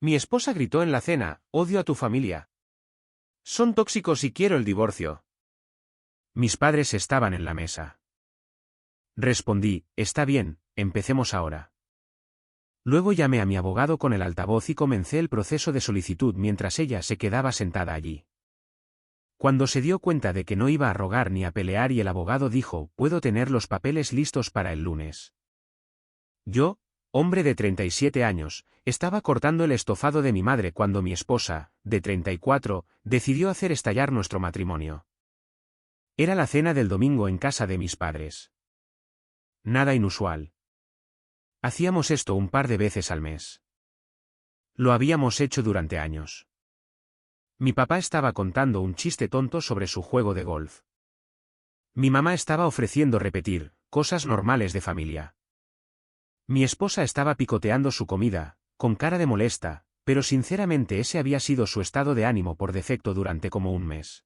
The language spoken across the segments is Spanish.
Mi esposa gritó en la cena, odio a tu familia. Son tóxicos y quiero el divorcio. Mis padres estaban en la mesa. Respondí, está bien, empecemos ahora. Luego llamé a mi abogado con el altavoz y comencé el proceso de solicitud mientras ella se quedaba sentada allí. Cuando se dio cuenta de que no iba a rogar ni a pelear y el abogado dijo, puedo tener los papeles listos para el lunes. Yo, hombre de 37 años, estaba cortando el estofado de mi madre cuando mi esposa, de 34, decidió hacer estallar nuestro matrimonio. Era la cena del domingo en casa de mis padres. Nada inusual. Hacíamos esto un par de veces al mes. Lo habíamos hecho durante años. Mi papá estaba contando un chiste tonto sobre su juego de golf. Mi mamá estaba ofreciendo repetir cosas normales de familia. Mi esposa estaba picoteando su comida, con cara de molesta, pero sinceramente ese había sido su estado de ánimo por defecto durante como un mes.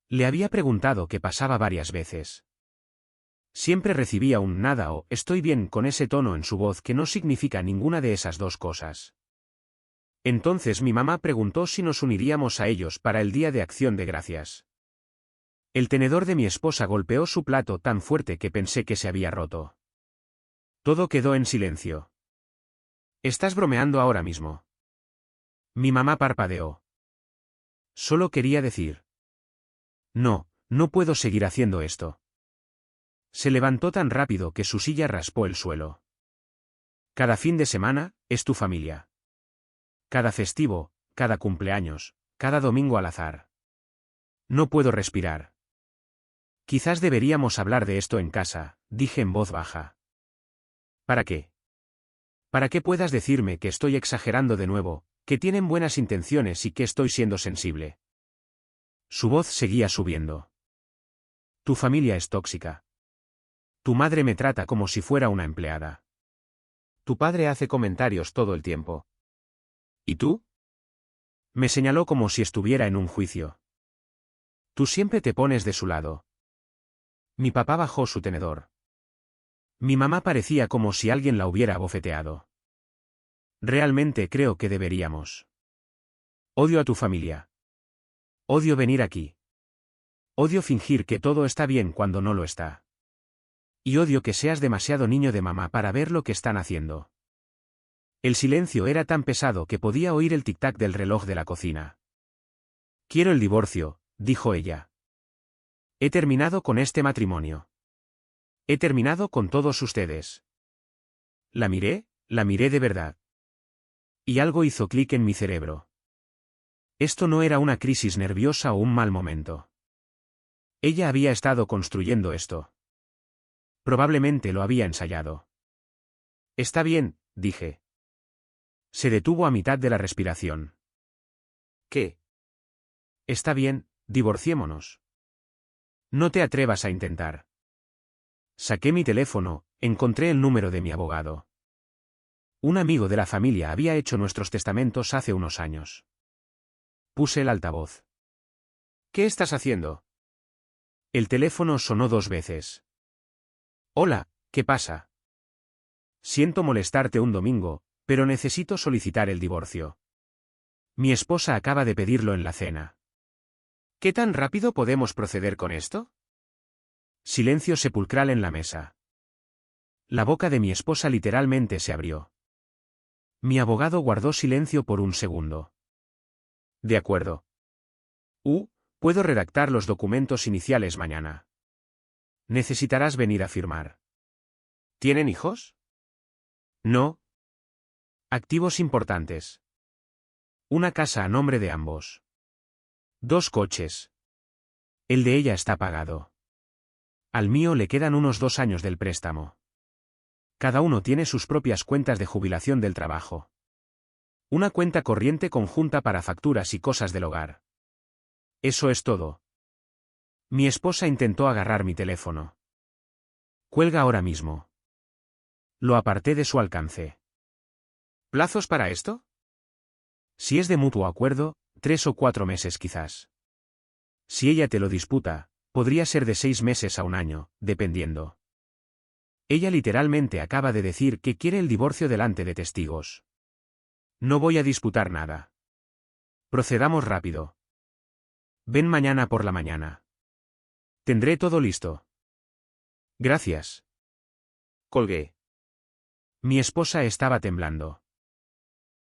Le había preguntado qué pasaba varias veces. Siempre recibía un nada o estoy bien con ese tono en su voz que no significa ninguna de esas dos cosas. Entonces mi mamá preguntó si nos uniríamos a ellos para el Día de Acción de Gracias. El tenedor de mi esposa golpeó su plato tan fuerte que pensé que se había roto. Todo quedó en silencio. ¿Estás bromeando ahora mismo? Mi mamá parpadeó. Solo quería decir. No, no puedo seguir haciendo esto. Se levantó tan rápido que su silla raspó el suelo. Cada fin de semana, es tu familia. Cada festivo, cada cumpleaños, cada domingo al azar. No puedo respirar. Quizás deberíamos hablar de esto en casa, dije en voz baja. ¿Para qué? Para que puedas decirme que estoy exagerando de nuevo, que tienen buenas intenciones y que estoy siendo sensible. Su voz seguía subiendo. Tu familia es tóxica. Tu madre me trata como si fuera una empleada. Tu padre hace comentarios todo el tiempo. ¿Y tú? Me señaló como si estuviera en un juicio. Tú siempre te pones de su lado. Mi papá bajó su tenedor. Mi mamá parecía como si alguien la hubiera abofeteado. Realmente creo que deberíamos. Odio a tu familia. Odio venir aquí. Odio fingir que todo está bien cuando no lo está. Y odio que seas demasiado niño de mamá para ver lo que están haciendo. El silencio era tan pesado que podía oír el tic-tac del reloj de la cocina. Quiero el divorcio, dijo ella. He terminado con este matrimonio. He terminado con todos ustedes. La miré de verdad. Y algo hizo clic en mi cerebro. Esto no era una crisis nerviosa o un mal momento. Ella había estado construyendo esto. Probablemente lo había ensayado. Está bien, dije. Se detuvo a mitad de la respiración. ¿Qué? Está bien, divorciémonos. No te atrevas a intentar. Saqué mi teléfono, encontré el número de mi abogado. Un amigo de la familia había hecho nuestros testamentos hace unos años. Puse el altavoz. ¿Qué estás haciendo? El teléfono sonó 2 veces. Hola, ¿qué pasa? Siento molestarte un domingo, pero necesito solicitar el divorcio. Mi esposa acaba de pedirlo en la cena. ¿Qué tan rápido podemos proceder con esto? Silencio sepulcral en la mesa. La boca de mi esposa literalmente se abrió. Mi abogado guardó silencio por un segundo. De acuerdo. Puedo redactar los documentos iniciales mañana. Necesitarás venir a firmar. ¿Tienen hijos? No. Activos importantes. Una casa a nombre de ambos. 2 coches. El de ella está pagado. Al mío le quedan unos 2 años del préstamo. Cada uno tiene sus propias cuentas de jubilación del trabajo. Una cuenta corriente conjunta para facturas y cosas del hogar. Eso es todo. Mi esposa intentó agarrar mi teléfono. Cuelga ahora mismo. Lo aparté de su alcance. ¿Plazos para esto? Si es de mutuo acuerdo, 3 o 4 meses quizás. Si ella te lo disputa, podría ser de 6 meses a 1 año, dependiendo. Ella literalmente acaba de decir que quiere el divorcio delante de testigos. No voy a disputar nada. Procedamos rápido. Ven mañana por la mañana. Tendré todo listo. Gracias. Colgué. Mi esposa estaba temblando.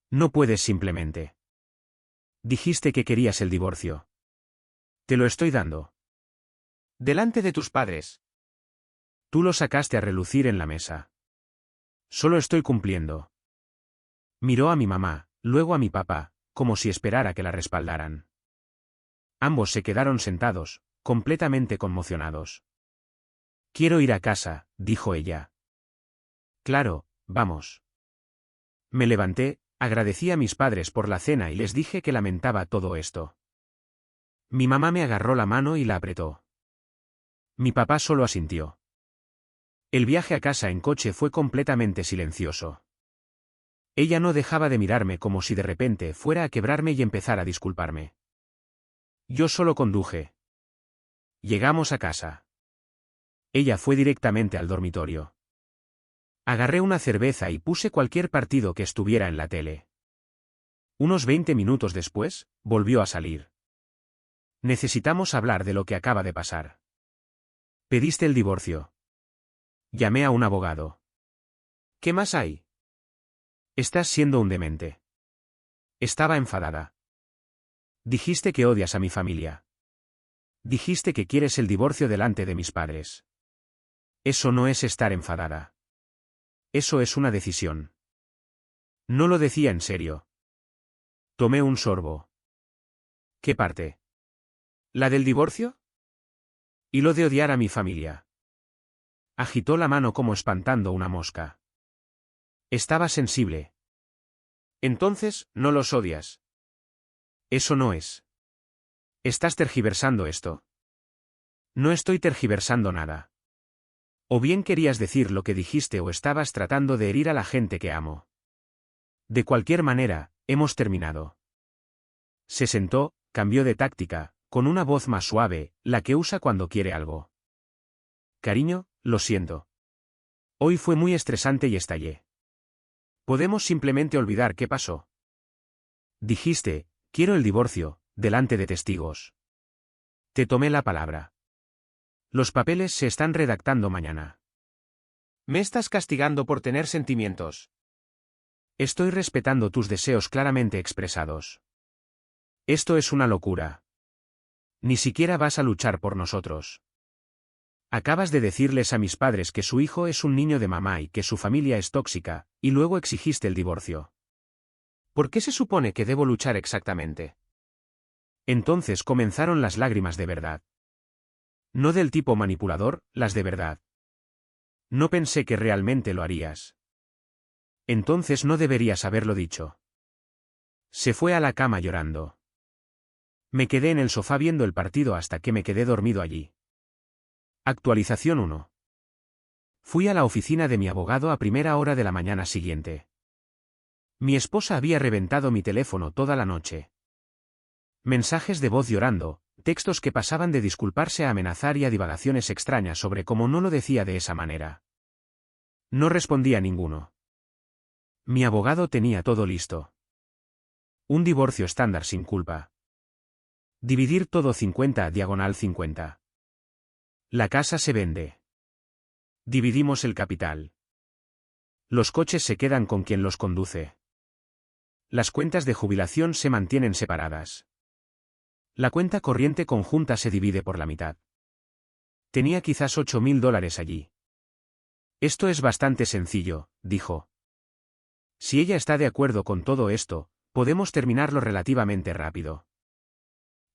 No puedes simplemente. Dijiste que querías el divorcio. Te lo estoy dando. Delante de tus padres. Tú lo sacaste a relucir en la mesa. Solo estoy cumpliendo. Miró a mi mamá, luego a mi papá, como si esperara que la respaldaran. Ambos se quedaron sentados, completamente conmocionados. Quiero ir a casa, dijo ella. Claro, vamos. Me levanté, agradecí a mis padres por la cena y les dije que lamentaba todo esto. Mi mamá me agarró la mano y la apretó. Mi papá solo asintió. El viaje a casa en coche fue completamente silencioso. Ella no dejaba de mirarme como si de repente fuera a quebrarme y empezar a disculparme. Yo solo conduje. Llegamos a casa. Ella fue directamente al dormitorio. Agarré una cerveza y puse cualquier partido que estuviera en la tele. Unos 20 minutos después, volvió a salir. Necesitamos hablar de lo que acaba de pasar. Pediste el divorcio. Llamé a un abogado. ¿Qué más hay? Estás siendo un demente. Estaba enfadada. Dijiste que odias a mi familia. Dijiste que quieres el divorcio delante de mis padres. Eso no es estar enfadada. Eso es una decisión. No lo decía en serio. Tomé un sorbo. ¿Qué parte? ¿La del divorcio? Y lo de odiar a mi familia. Agitó la mano como espantando una mosca. Estaba sensible. Entonces, no los odias. Eso no es. Estás tergiversando esto. No estoy tergiversando nada. O bien querías decir lo que dijiste o estabas tratando de herir a la gente que amo. De cualquier manera, hemos terminado. Se sentó, cambió de táctica, con una voz más suave, la que usa cuando quiere algo. Cariño, lo siento. Hoy fue muy estresante y estallé. ¿Podemos simplemente olvidar qué pasó? Dijiste, quiero el divorcio, delante de testigos. Te tomé la palabra. Los papeles se están redactando mañana. Me estás castigando por tener sentimientos. Estoy respetando tus deseos claramente expresados. Esto es una locura. Ni siquiera vas a luchar por nosotros. Acabas de decirles a mis padres que su hijo es un niño de mamá y que su familia es tóxica, y luego exigiste el divorcio. ¿Por qué se supone que debo luchar exactamente? Entonces comenzaron las lágrimas de verdad. No del tipo manipulador, las de verdad. No pensé que realmente lo harías. Entonces no deberías haberlo dicho. Se fue a la cama llorando. Me quedé en el sofá viendo el partido hasta que me quedé dormido allí. Actualización 1. Fui a la oficina de mi abogado a primera hora de la mañana siguiente. Mi esposa había reventado mi teléfono toda la noche. Mensajes de voz llorando, textos que pasaban de disculparse a amenazar y a divagaciones extrañas sobre cómo no lo decía de esa manera. No respondía a ninguno. Mi abogado tenía todo listo. Un divorcio estándar sin culpa. Dividir todo 50/50. La casa se vende. Dividimos el capital. Los coches se quedan con quien los conduce. Las cuentas de jubilación se mantienen separadas. La cuenta corriente conjunta se divide por la mitad. Tenía quizás $8.000 allí. Esto es bastante sencillo, dijo. Si ella está de acuerdo con todo esto, podemos terminarlo relativamente rápido.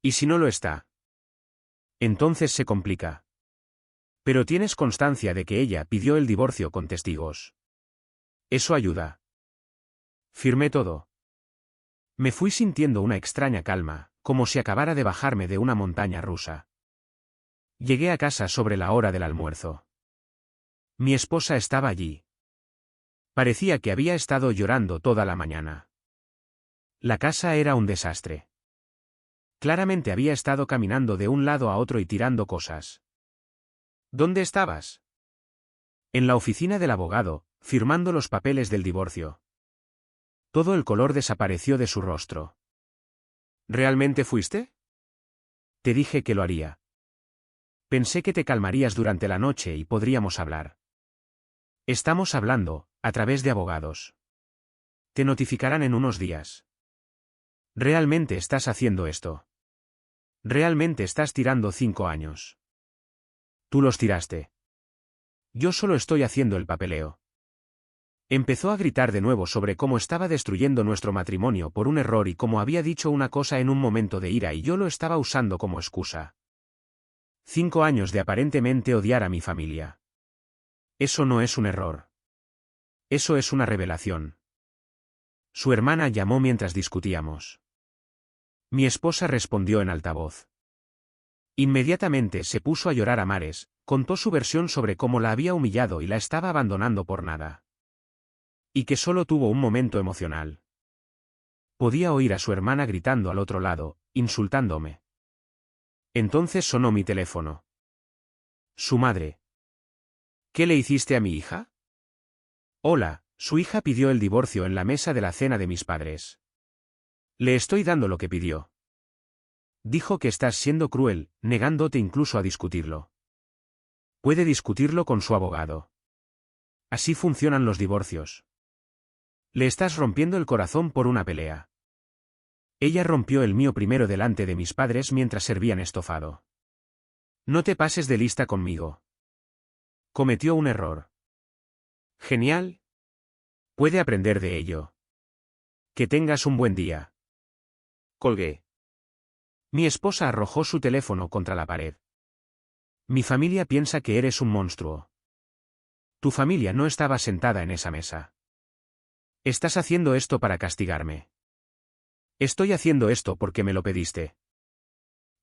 ¿Y si no lo está? Entonces se complica. Pero tienes constancia de que ella pidió el divorcio con testigos. Eso ayuda. Firmé todo. Me fui sintiendo una extraña calma, como si acabara de bajarme de una montaña rusa. Llegué a casa sobre la hora del almuerzo. Mi esposa estaba allí. Parecía que había estado llorando toda la mañana. La casa era un desastre. Claramente había estado caminando de un lado a otro y tirando cosas. ¿Dónde estabas? En la oficina del abogado, firmando los papeles del divorcio. Todo el color desapareció de su rostro. ¿Realmente fuiste? Te dije que lo haría. Pensé que te calmarías durante la noche y podríamos hablar. Estamos hablando, a través de abogados. Te notificarán en unos días. ¿Realmente estás haciendo esto? ¿Realmente estás tirando 5 años? Tú los tiraste. Yo solo estoy haciendo el papeleo. Empezó a gritar de nuevo sobre cómo estaba destruyendo nuestro matrimonio por un error y cómo había dicho una cosa en un momento de ira y yo lo estaba usando como excusa. 5 años de aparentemente odiar a mi familia. Eso no es un error. Eso es una revelación. Su hermana llamó mientras discutíamos. Mi esposa respondió en altavoz. Inmediatamente se puso a llorar a mares, contó su versión sobre cómo la había humillado y la estaba abandonando por nada. Y que solo tuvo un momento emocional. Podía oír a su hermana gritando al otro lado, insultándome. Entonces sonó mi teléfono. Su madre. ¿Qué le hiciste a mi hija? Hola, su hija pidió el divorcio en la mesa de la cena de mis padres. Le estoy dando lo que pidió. Dijo que estás siendo cruel, negándote incluso a discutirlo. Puede discutirlo con su abogado. Así funcionan los divorcios. Le estás rompiendo el corazón por una pelea. Ella rompió el mío primero delante de mis padres mientras servían estofado. No te pases de lista conmigo. Cometió un error. Genial. Puede aprender de ello. Que tengas un buen día. Colgué. Mi esposa arrojó su teléfono contra la pared. Mi familia piensa que eres un monstruo. Tu familia no estaba sentada en esa mesa. Estás haciendo esto para castigarme. Estoy haciendo esto porque me lo pediste.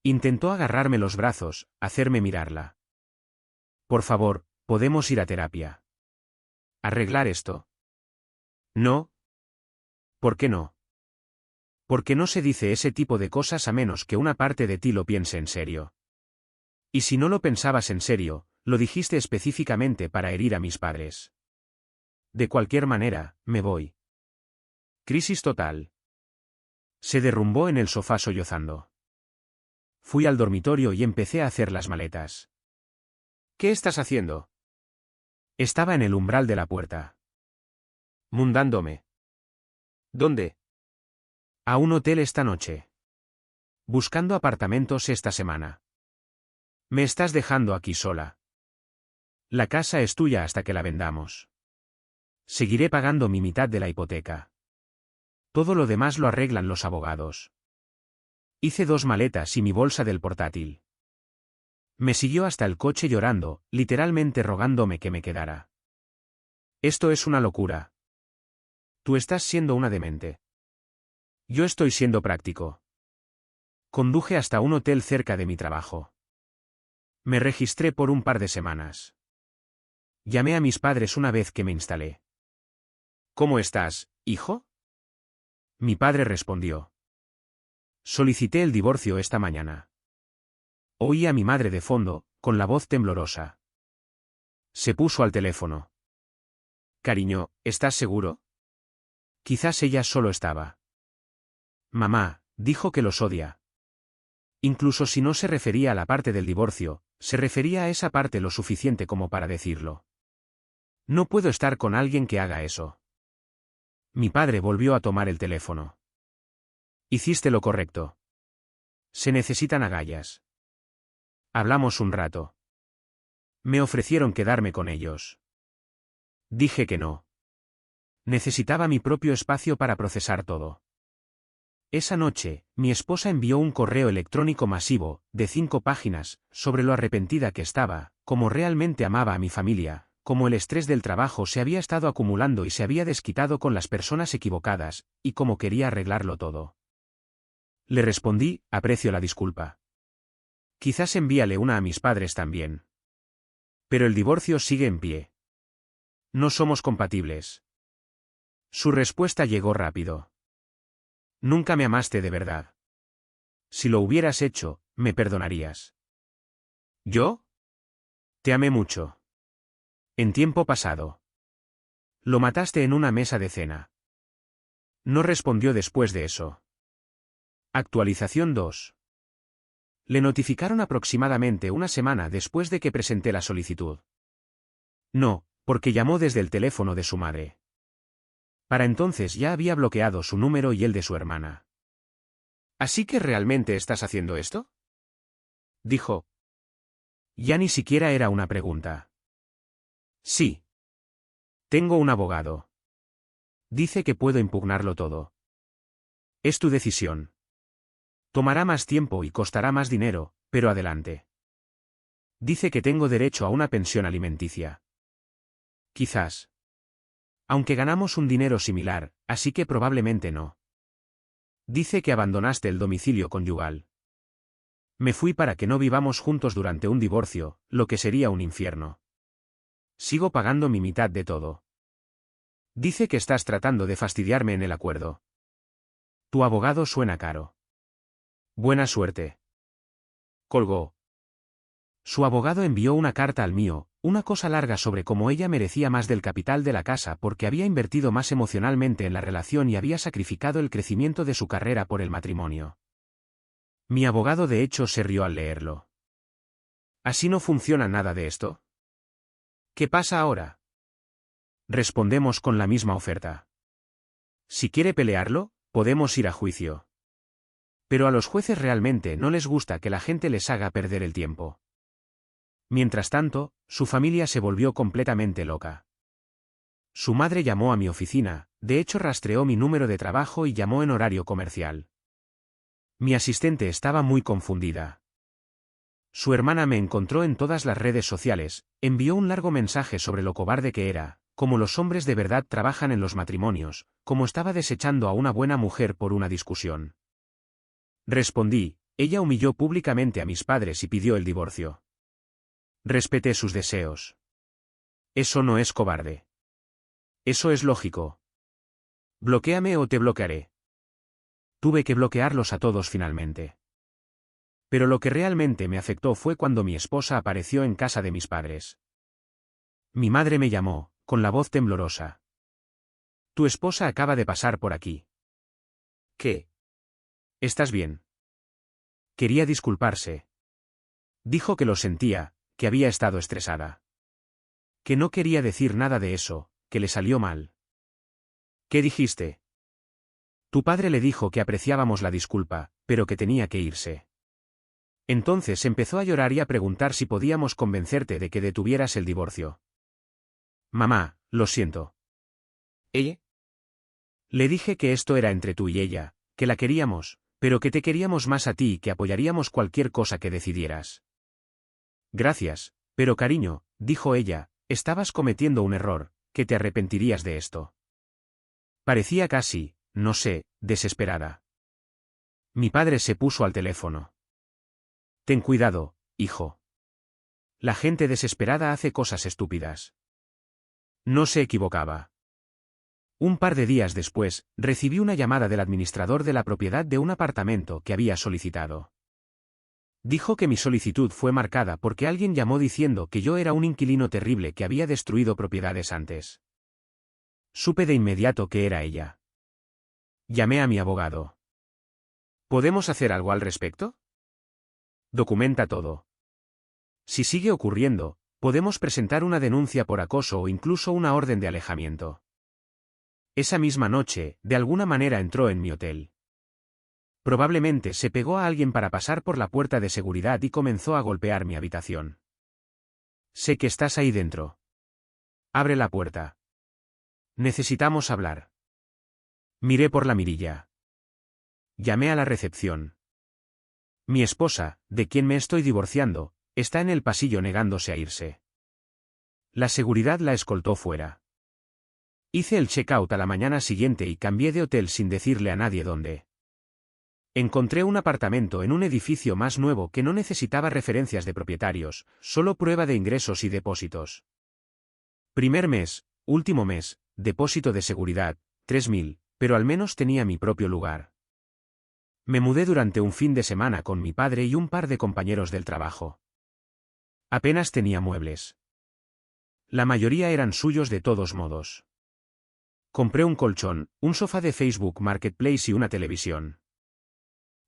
Intentó agarrarme los brazos, hacerme mirarla. Por favor, podemos ir a terapia. Arreglar esto. No. ¿Por qué no? Porque no se dice ese tipo de cosas a menos que una parte de ti lo piense en serio. Y si no lo pensabas en serio, lo dijiste específicamente para herir a mis padres. De cualquier manera, me voy. Crisis total. Se derrumbó en el sofá sollozando. Fui al dormitorio y empecé a hacer las maletas. ¿Qué estás haciendo? Estaba en el umbral de la puerta. Mundándome. ¿Dónde? A un hotel esta noche. Buscando apartamentos esta semana. Me estás dejando aquí sola. La casa es tuya hasta que la vendamos. Seguiré pagando mi mitad de la hipoteca. Todo lo demás lo arreglan los abogados. Hice 2 maletas y mi bolsa del portátil. Me siguió hasta el coche llorando, literalmente rogándome que me quedara. Esto es una locura. Tú estás siendo una demente. Yo estoy siendo práctico. Conduje hasta un hotel cerca de mi trabajo. Me registré por un par de semanas. Llamé a mis padres una vez que me instalé. ¿Cómo estás, hijo? Mi padre respondió. Solicité el divorcio esta mañana. Oí a mi madre de fondo, con la voz temblorosa. Se puso al teléfono. Cariño, ¿estás seguro? Quizás ella solo estaba. Mamá, dijo que los odia. Incluso si no se refería a la parte del divorcio, se refería a esa parte lo suficiente como para decirlo. No puedo estar con alguien que haga eso. Mi padre volvió a tomar el teléfono. Hiciste lo correcto. Se necesitan agallas. Hablamos un rato. Me ofrecieron quedarme con ellos. Dije que no. Necesitaba mi propio espacio para procesar todo. Esa noche, mi esposa envió un correo electrónico masivo, de 5 páginas, sobre lo arrepentida que estaba, cómo realmente amaba a mi familia, cómo el estrés del trabajo se había estado acumulando y se había desquitado con las personas equivocadas, y cómo quería arreglarlo todo. Le respondí, aprecio la disculpa. Quizás envíale una a mis padres también. Pero el divorcio sigue en pie. No somos compatibles. Su respuesta llegó rápido. Nunca me amaste de verdad. Si lo hubieras hecho, me perdonarías. ¿Yo? Te amé mucho. En tiempo pasado. Lo mataste en una mesa de cena. No respondió después de eso. Actualización 2. Le notificaron aproximadamente una semana después de que presenté la solicitud. No, porque llamó desde el teléfono de su madre. Para entonces ya había bloqueado su número y el de su hermana. ¿Así que realmente estás haciendo esto? Dijo. Ya ni siquiera era una pregunta. Sí. Tengo un abogado. Dice que puedo impugnarlo todo. Es tu decisión. Tomará más tiempo y costará más dinero, pero adelante. Dice que tengo derecho a una pensión alimenticia. Quizás. Aunque ganamos un dinero similar, así que probablemente no. Dice que abandonaste el domicilio conyugal. Me fui para que no vivamos juntos durante un divorcio, lo que sería un infierno. Sigo pagando mi mitad de todo. Dice que estás tratando de fastidiarme en el acuerdo. Tu abogado suena caro. Buena suerte. Colgó. Su abogado envió una carta al mío, una cosa larga sobre cómo ella merecía más del capital de la casa porque había invertido más emocionalmente en la relación y había sacrificado el crecimiento de su carrera por el matrimonio. Mi abogado de hecho se rió al leerlo. ¿Así no funciona nada de esto? ¿Qué pasa ahora? Respondemos con la misma oferta. Si quiere pelearlo, podemos ir a juicio. Pero a los jueces realmente no les gusta que la gente les haga perder el tiempo. Mientras tanto, su familia se volvió completamente loca. Su madre llamó a mi oficina, de hecho rastreó mi número de trabajo y llamó en horario comercial. Mi asistente estaba muy confundida. Su hermana me encontró en todas las redes sociales, envió un largo mensaje sobre lo cobarde que era, cómo los hombres de verdad trabajan en los matrimonios, cómo estaba desechando a una buena mujer por una discusión. Respondí, ella humilló públicamente a mis padres y pidió el divorcio. Respeté sus deseos. Eso no es cobarde. Eso es lógico. Bloquéame o te bloquearé. Tuve que bloquearlos a todos finalmente. Pero lo que realmente me afectó fue cuando mi esposa apareció en casa de mis padres. Mi madre me llamó, con la voz temblorosa. Tu esposa acaba de pasar por aquí. ¿Qué? ¿Estás bien? Quería disculparse. Dijo que lo sentía, que había estado estresada. Que no quería decir nada de eso, que le salió mal. ¿Qué dijiste? Tu padre le dijo que apreciábamos la disculpa, pero que tenía que irse. Entonces empezó a llorar y a preguntar si podíamos convencerte de que detuvieras el divorcio. Mamá, lo siento. ¿Ella? Le dije que esto era entre tú y ella, que la queríamos, pero que te queríamos más a ti y que apoyaríamos cualquier cosa que decidieras. Gracias, pero cariño, dijo ella, estabas cometiendo un error, que te arrepentirías de esto. Parecía casi, no sé, desesperada. Mi padre se puso al teléfono. Ten cuidado, hijo. La gente desesperada hace cosas estúpidas. No se equivocaba. Un par de días después, recibí una llamada del administrador de la propiedad de un apartamento que había solicitado. Dijo que mi solicitud fue marcada porque alguien llamó diciendo que yo era un inquilino terrible que había destruido propiedades antes. Supe de inmediato que era ella. Llamé a mi abogado. ¿Podemos hacer algo al respecto? Documenta todo. Si sigue ocurriendo, podemos presentar una denuncia por acoso o incluso una orden de alejamiento. Esa misma noche, de alguna manera entró en mi hotel. Probablemente se pegó a alguien para pasar por la puerta de seguridad y comenzó a golpear mi habitación. Sé que estás ahí dentro. Abre la puerta. Necesitamos hablar. Miré por la mirilla. Llamé a la recepción. Mi esposa, de quien me estoy divorciando, está en el pasillo negándose a irse. La seguridad la escoltó fuera. Hice el check-out a la mañana siguiente y cambié de hotel sin decirle a nadie dónde. Encontré un apartamento en un edificio más nuevo que no necesitaba referencias de propietarios, solo prueba de ingresos y depósitos. Primer mes, último mes, depósito de seguridad, 3.000, pero al menos tenía mi propio lugar. Me mudé durante un fin de semana con mi padre y un par de compañeros del trabajo. Apenas tenía muebles. La mayoría eran suyos de todos modos. Compré un colchón, un sofá de Facebook Marketplace y una televisión.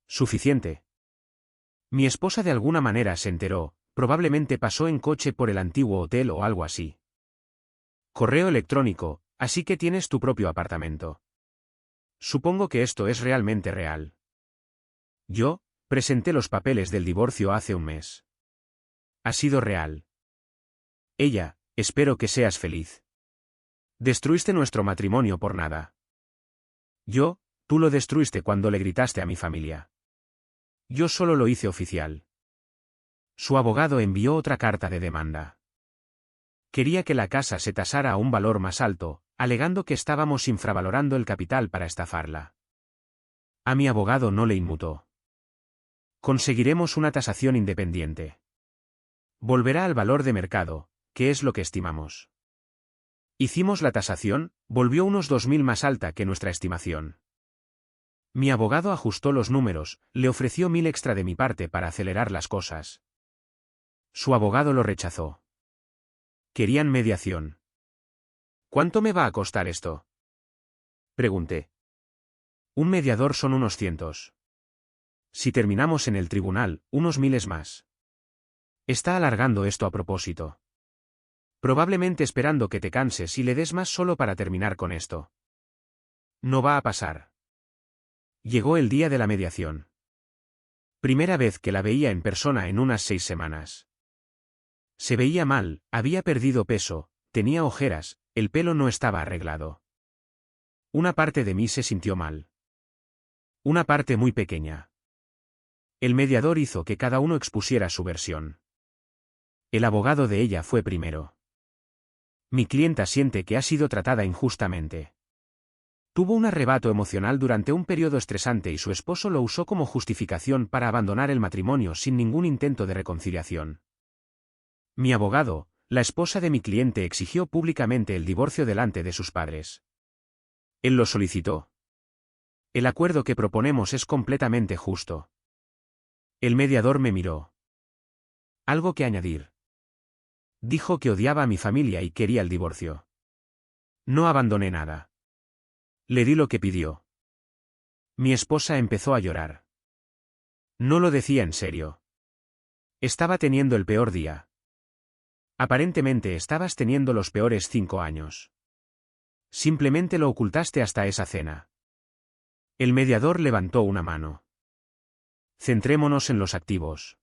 Suficiente. Mi esposa de alguna manera se enteró, probablemente pasó en coche por el antiguo hotel o algo así. Correo electrónico, así que tienes tu propio apartamento. Supongo que esto es realmente real. Yo, presenté los papeles del divorcio hace un mes. Ha sido real. Ella, espero que seas feliz. Destruiste nuestro matrimonio por nada. Yo, tú lo destruiste cuando le gritaste a mi familia. Yo solo lo hice oficial. Su abogado envió otra carta de demanda. Quería que la casa se tasara a un valor más alto, alegando que estábamos infravalorando el capital para estafarla. A mi abogado no le inmutó. Conseguiremos una tasación independiente. Volverá al valor de mercado, que es lo que estimamos. Hicimos la tasación, volvió unos 2.000 más alta que nuestra estimación. Mi abogado ajustó los números, le ofreció 1.000 extra de mi parte para acelerar las cosas. Su abogado lo rechazó. Querían mediación. ¿Cuánto me va a costar esto? Pregunté. Un mediador son unos cientos. Si terminamos en el tribunal, unos miles más. Está alargando esto a propósito. Probablemente esperando que te canses y le des más solo para terminar con esto. No va a pasar. Llegó el día de la mediación. Primera vez que la veía en persona en unas 6 semanas. Se veía mal, había perdido peso, tenía ojeras, el pelo no estaba arreglado. Una parte de mí se sintió mal. Una parte muy pequeña. El mediador hizo que cada uno expusiera su versión. El abogado de ella fue primero. Mi clienta siente que ha sido tratada injustamente. Tuvo un arrebato emocional durante un periodo estresante y su esposo lo usó como justificación para abandonar el matrimonio sin ningún intento de reconciliación. Mi abogado, la esposa de mi cliente, exigió públicamente el divorcio delante de sus padres. Él lo solicitó. El acuerdo que proponemos es completamente justo. El mediador me miró. ¿Algo que añadir? Dijo que odiaba a mi familia y quería el divorcio. No abandoné nada. Le di lo que pidió. Mi esposa empezó a llorar. No lo decía en serio. Estaba teniendo el peor día. Aparentemente estabas teniendo los peores 5 años. Simplemente lo ocultaste hasta esa cena. El mediador levantó una mano. Centrémonos en los activos.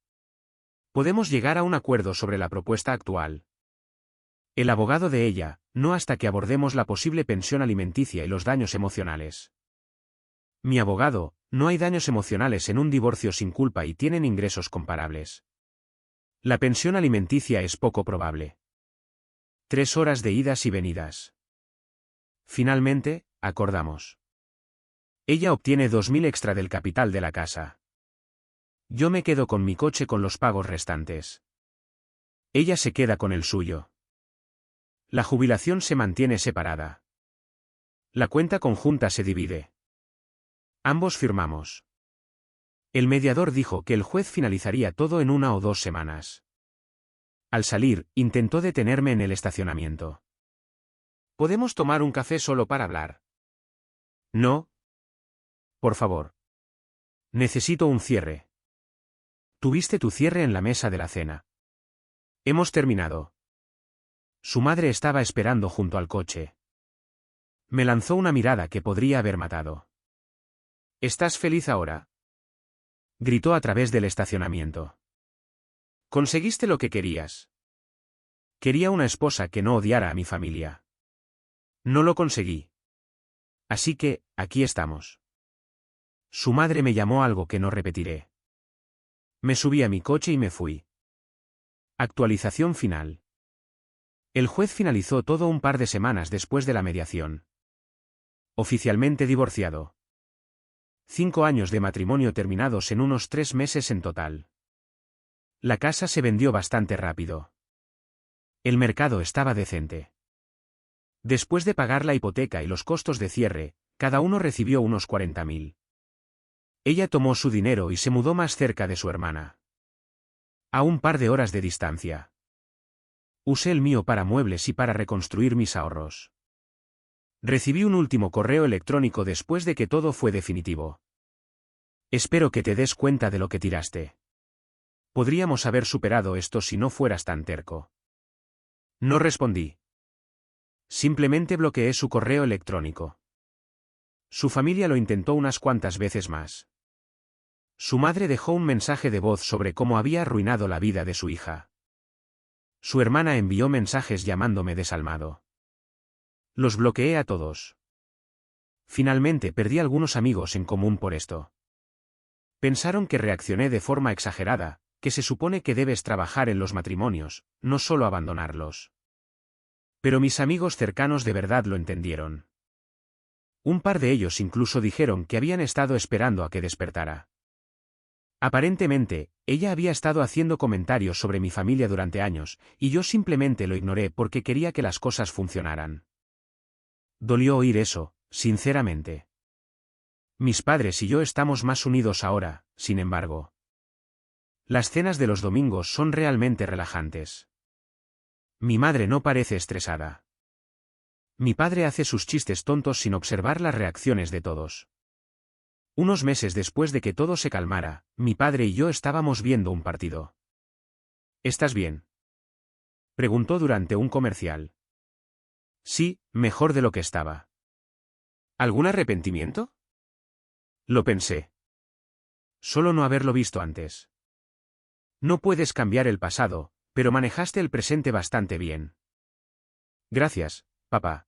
Podemos llegar a un acuerdo sobre la propuesta actual. El abogado de ella, no hasta que abordemos la posible pensión alimenticia y los daños emocionales. Mi abogado, no hay daños emocionales en un divorcio sin culpa y tienen ingresos comparables. La pensión alimenticia es poco probable. 3 horas de idas y venidas. Finalmente, acordamos. Ella obtiene 2.000 extra del capital de la casa. Yo me quedo con mi coche con los pagos restantes. Ella se queda con el suyo. La jubilación se mantiene separada. La cuenta conjunta se divide. Ambos firmamos. El mediador dijo que el juez finalizaría todo en 1 o 2 semanas. Al salir, intentó detenerme en el estacionamiento. ¿Podemos tomar un café solo para hablar? No. Por favor. Necesito un cierre. Tuviste tu cierre en la mesa de la cena. Hemos terminado. Su madre estaba esperando junto al coche. Me lanzó una mirada que podría haber matado. ¿Estás feliz ahora? Gritó a través del estacionamiento. Conseguiste lo que querías. Quería una esposa que no odiara a mi familia. No lo conseguí. Así que, aquí estamos. Su madre me llamó algo que no repetiré. Me subí a mi coche y me fui. Actualización final. El juez finalizó todo un par de semanas después de la mediación. Oficialmente divorciado. 5 años de matrimonio terminados en unos 3 meses en total. La casa se vendió bastante rápido. El mercado estaba decente. Después de pagar la hipoteca y los costos de cierre, cada uno recibió unos 40.000. Ella tomó su dinero y se mudó más cerca de su hermana. A un par de horas de distancia. Usé el mío para muebles y para reconstruir mis ahorros. Recibí un último correo electrónico después de que todo fue definitivo. Espero que te des cuenta de lo que tiraste. Podríamos haber superado esto si no fueras tan terco. No respondí. Simplemente bloqueé su correo electrónico. Su familia lo intentó unas cuantas veces más. Su madre dejó un mensaje de voz sobre cómo había arruinado la vida de su hija. Su hermana envió mensajes llamándome desalmado. Los bloqueé a todos. Finalmente perdí algunos amigos en común por esto. Pensaron que reaccioné de forma exagerada, que se supone que debes trabajar en los matrimonios, no solo abandonarlos. Pero mis amigos cercanos de verdad lo entendieron. Un par de ellos incluso dijeron que habían estado esperando a que despertara. Aparentemente, ella había estado haciendo comentarios sobre mi familia durante años, y yo simplemente lo ignoré porque quería que las cosas funcionaran. Dolió oír eso, sinceramente. Mis padres y yo estamos más unidos ahora, sin embargo. Las cenas de los domingos son realmente relajantes. Mi madre no parece estresada. Mi padre hace sus chistes tontos sin observar las reacciones de todos. Unos meses después de que todo se calmara, mi padre y yo estábamos viendo un partido. ¿Estás bien?, preguntó durante un comercial. Sí, mejor de lo que estaba. ¿Algún arrepentimiento? Lo pensé. Solo no haberlo visto antes. No puedes cambiar el pasado, pero manejaste el presente bastante bien. Gracias, papá.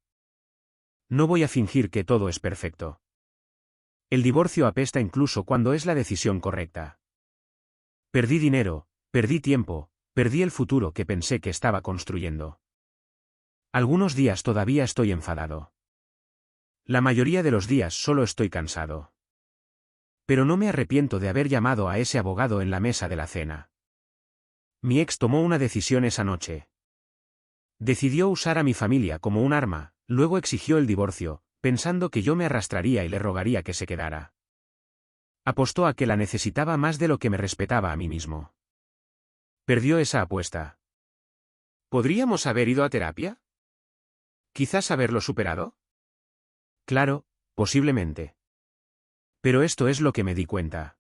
No voy a fingir que todo es perfecto. El divorcio apesta incluso cuando es la decisión correcta. Perdí dinero, perdí tiempo, perdí el futuro que pensé que estaba construyendo. Algunos días todavía estoy enfadado. La mayoría de los días solo estoy cansado. Pero no me arrepiento de haber llamado a ese abogado en la mesa de la cena. Mi ex tomó una decisión esa noche. Decidió usar a mi familia como un arma, luego exigió el divorcio, pensando que yo me arrastraría y le rogaría que se quedara. Apostó a que la necesitaba más de lo que me respetaba a mí mismo. Perdió esa apuesta. ¿Podríamos haber ido a terapia? ¿Quizás haberlo superado? Claro, posiblemente. Pero esto es lo que me di cuenta.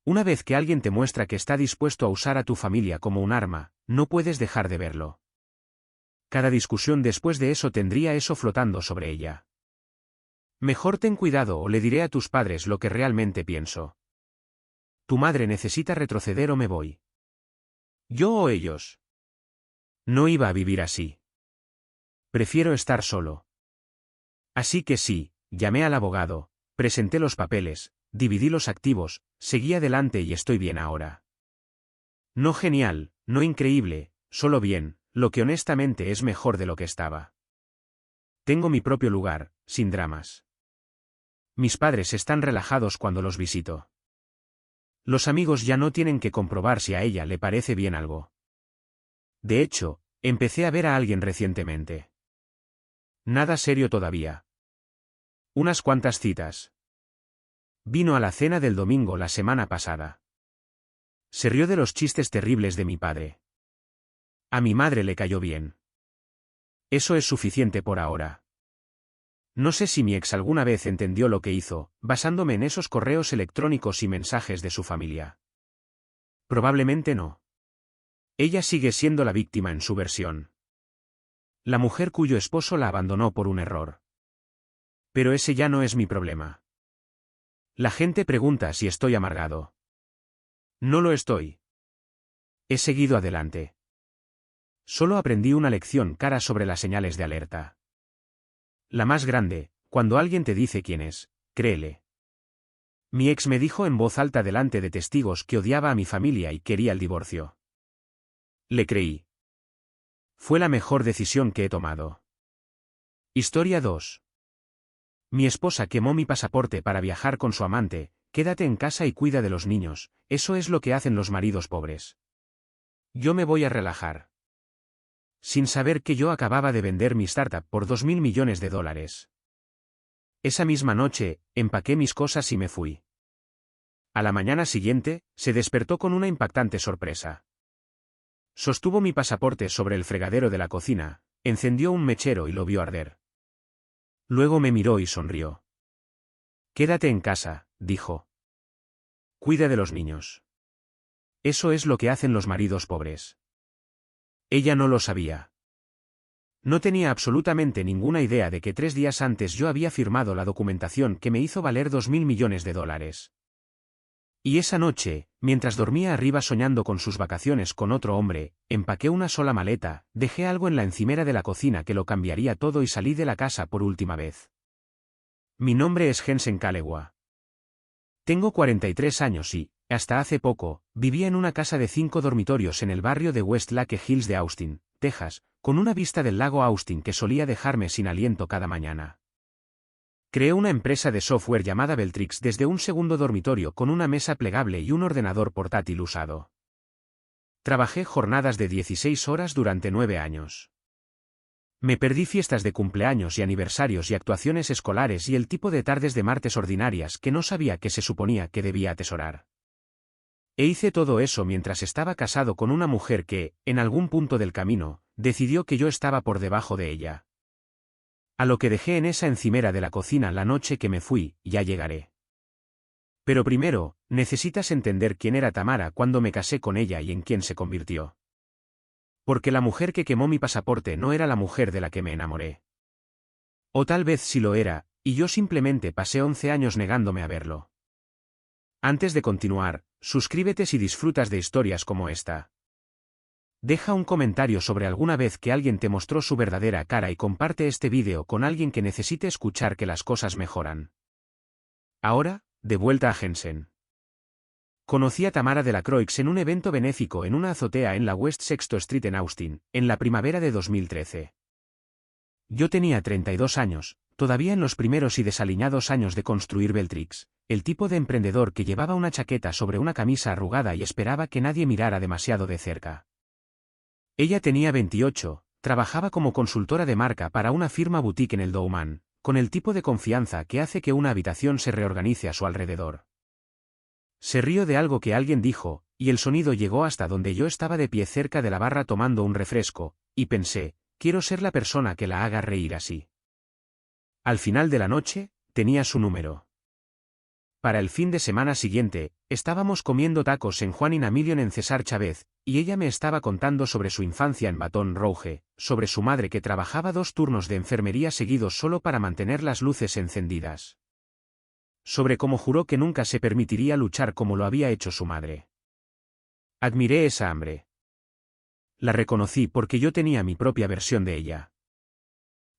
Una vez que alguien te muestra que está dispuesto a usar a tu familia como un arma, no puedes dejar de verlo. Cada discusión después de eso tendría eso flotando sobre ella. Mejor ten cuidado o le diré a tus padres lo que realmente pienso. Tu madre necesita retroceder o me voy. ¿Yo o ellos? No iba a vivir así. Prefiero estar solo. Así que sí, llamé al abogado, presenté los papeles, dividí los activos, seguí adelante y estoy bien ahora. No genial, no increíble, solo bien, lo que honestamente es mejor de lo que estaba. Tengo mi propio lugar, sin dramas. Mis padres están relajados cuando los visito. Los amigos ya no tienen que comprobar si a ella le parece bien algo. De hecho, empecé a ver a alguien recientemente. Nada serio todavía. Unas cuantas citas. Vino a la cena del domingo la semana pasada. Se rió de los chistes terribles de mi padre. A mi madre le cayó bien. Eso es suficiente por ahora. No sé si mi ex alguna vez entendió lo que hizo, basándome en esos correos electrónicos y mensajes de su familia. Probablemente no. Ella sigue siendo la víctima en su versión. La mujer cuyo esposo la abandonó por un error. Pero ese ya no es mi problema. La gente pregunta si estoy amargado. No lo estoy. He seguido adelante. Solo aprendí una lección cara sobre las señales de alerta. La más grande, cuando alguien te dice quién es, créele. Mi ex me dijo en voz alta delante de testigos que odiaba a mi familia y quería el divorcio. Le creí. Fue la mejor decisión que he tomado. Historia 2. Mi esposa quemó mi pasaporte para viajar con su amante. Quédate en casa y cuida de los niños, eso es lo que hacen los maridos pobres. Yo me voy a relajar. Sin saber que yo acababa de vender mi startup por $2.000 millones. Esa misma noche, empaqué mis cosas y me fui. A la mañana siguiente, se despertó con una impactante sorpresa. Sostuvo mi pasaporte sobre el fregadero de la cocina, encendió un mechero y lo vio arder. Luego me miró y sonrió. Quédate en casa, dijo. Cuida de los niños. Eso es lo que hacen los maridos pobres. Ella no lo sabía. No tenía absolutamente ninguna idea de que 3 días antes yo había firmado la documentación que me hizo valer 2.000 millones de dólares. Y esa noche, mientras dormía arriba soñando con sus vacaciones con otro hombre, empaqué una sola maleta, dejé algo en la encimera de la cocina que lo cambiaría todo y salí de la casa por última vez. Mi nombre es Jensen Kalewa. Tengo 43 años y, hasta hace poco, vivía en una casa de 5 dormitorios en el barrio de West Lake Hills de Austin, Texas, con una vista del lago Austin que solía dejarme sin aliento cada mañana. Creé una empresa de software llamada Beltrix desde un segundo dormitorio con una mesa plegable y un ordenador portátil usado. Trabajé jornadas de 16 horas durante 9 años. Me perdí fiestas de cumpleaños y aniversarios y actuaciones escolares y el tipo de tardes de martes ordinarias que no sabía que se suponía que debía atesorar. E hice todo eso mientras estaba casado con una mujer que, en algún punto del camino, decidió que yo estaba por debajo de ella. A lo que dejé en esa encimera de la cocina la noche que me fui, ya llegaré. Pero primero, necesitas entender quién era Tamara cuando me casé con ella y en quién se convirtió. Porque la mujer que quemó mi pasaporte no era la mujer de la que me enamoré. O tal vez sí lo era, y yo simplemente pasé 11 años negándome a verlo. Antes de continuar, suscríbete si disfrutas de historias como esta. Deja un comentario sobre alguna vez que alguien te mostró su verdadera cara y comparte este vídeo con alguien que necesite escuchar que las cosas mejoran. Ahora, de vuelta a Jensen. Conocí a Tamara de la Croix en un evento benéfico en una azotea en la West Sexto Street en Austin, en la primavera de 2013. Yo tenía 32 años, todavía en los primeros y desaliñados años de construir Beltrix, el tipo de emprendedor que llevaba una chaqueta sobre una camisa arrugada y esperaba que nadie mirara demasiado de cerca. Ella tenía 28, trabajaba como consultora de marca para una firma boutique en el Douman, con el tipo de confianza que hace que una habitación se reorganice a su alrededor. Se rió de algo que alguien dijo, y el sonido llegó hasta donde yo estaba de pie cerca de la barra tomando un refresco, y pensé, quiero ser la persona que la haga reír así. Al final de la noche, tenía su número. Para el fin de semana siguiente, estábamos comiendo tacos en Juan in a Million en Cesar Chávez, y ella me estaba contando sobre su infancia en Baton Rouge, sobre su madre que trabajaba 2 turnos de enfermería seguidos solo para mantener las luces encendidas. Sobre cómo juró que nunca se permitiría luchar como lo había hecho su madre. Admiré esa hambre. La reconocí porque yo tenía mi propia versión de ella.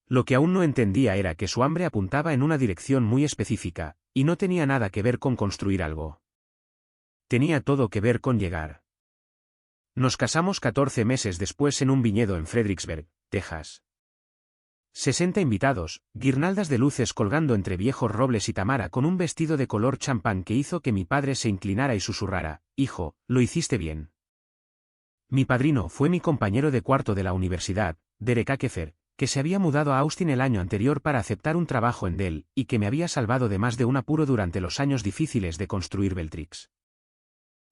Lo que aún no entendía era que su hambre apuntaba en una dirección muy específica, y no tenía nada que ver con construir algo. Tenía todo que ver con llegar. Nos casamos 14 meses después en un viñedo en Fredericksburg, Texas. 60 invitados, guirnaldas de luces colgando entre viejos robles y Tamara con un vestido de color champán que hizo que mi padre se inclinara y susurrara, hijo, lo hiciste bien. Mi padrino fue mi compañero de cuarto de la universidad, Derek Akefer, que se había mudado a Austin el año anterior para aceptar un trabajo en Dell, y que me había salvado de más de un apuro durante los años difíciles de construir Beltrix.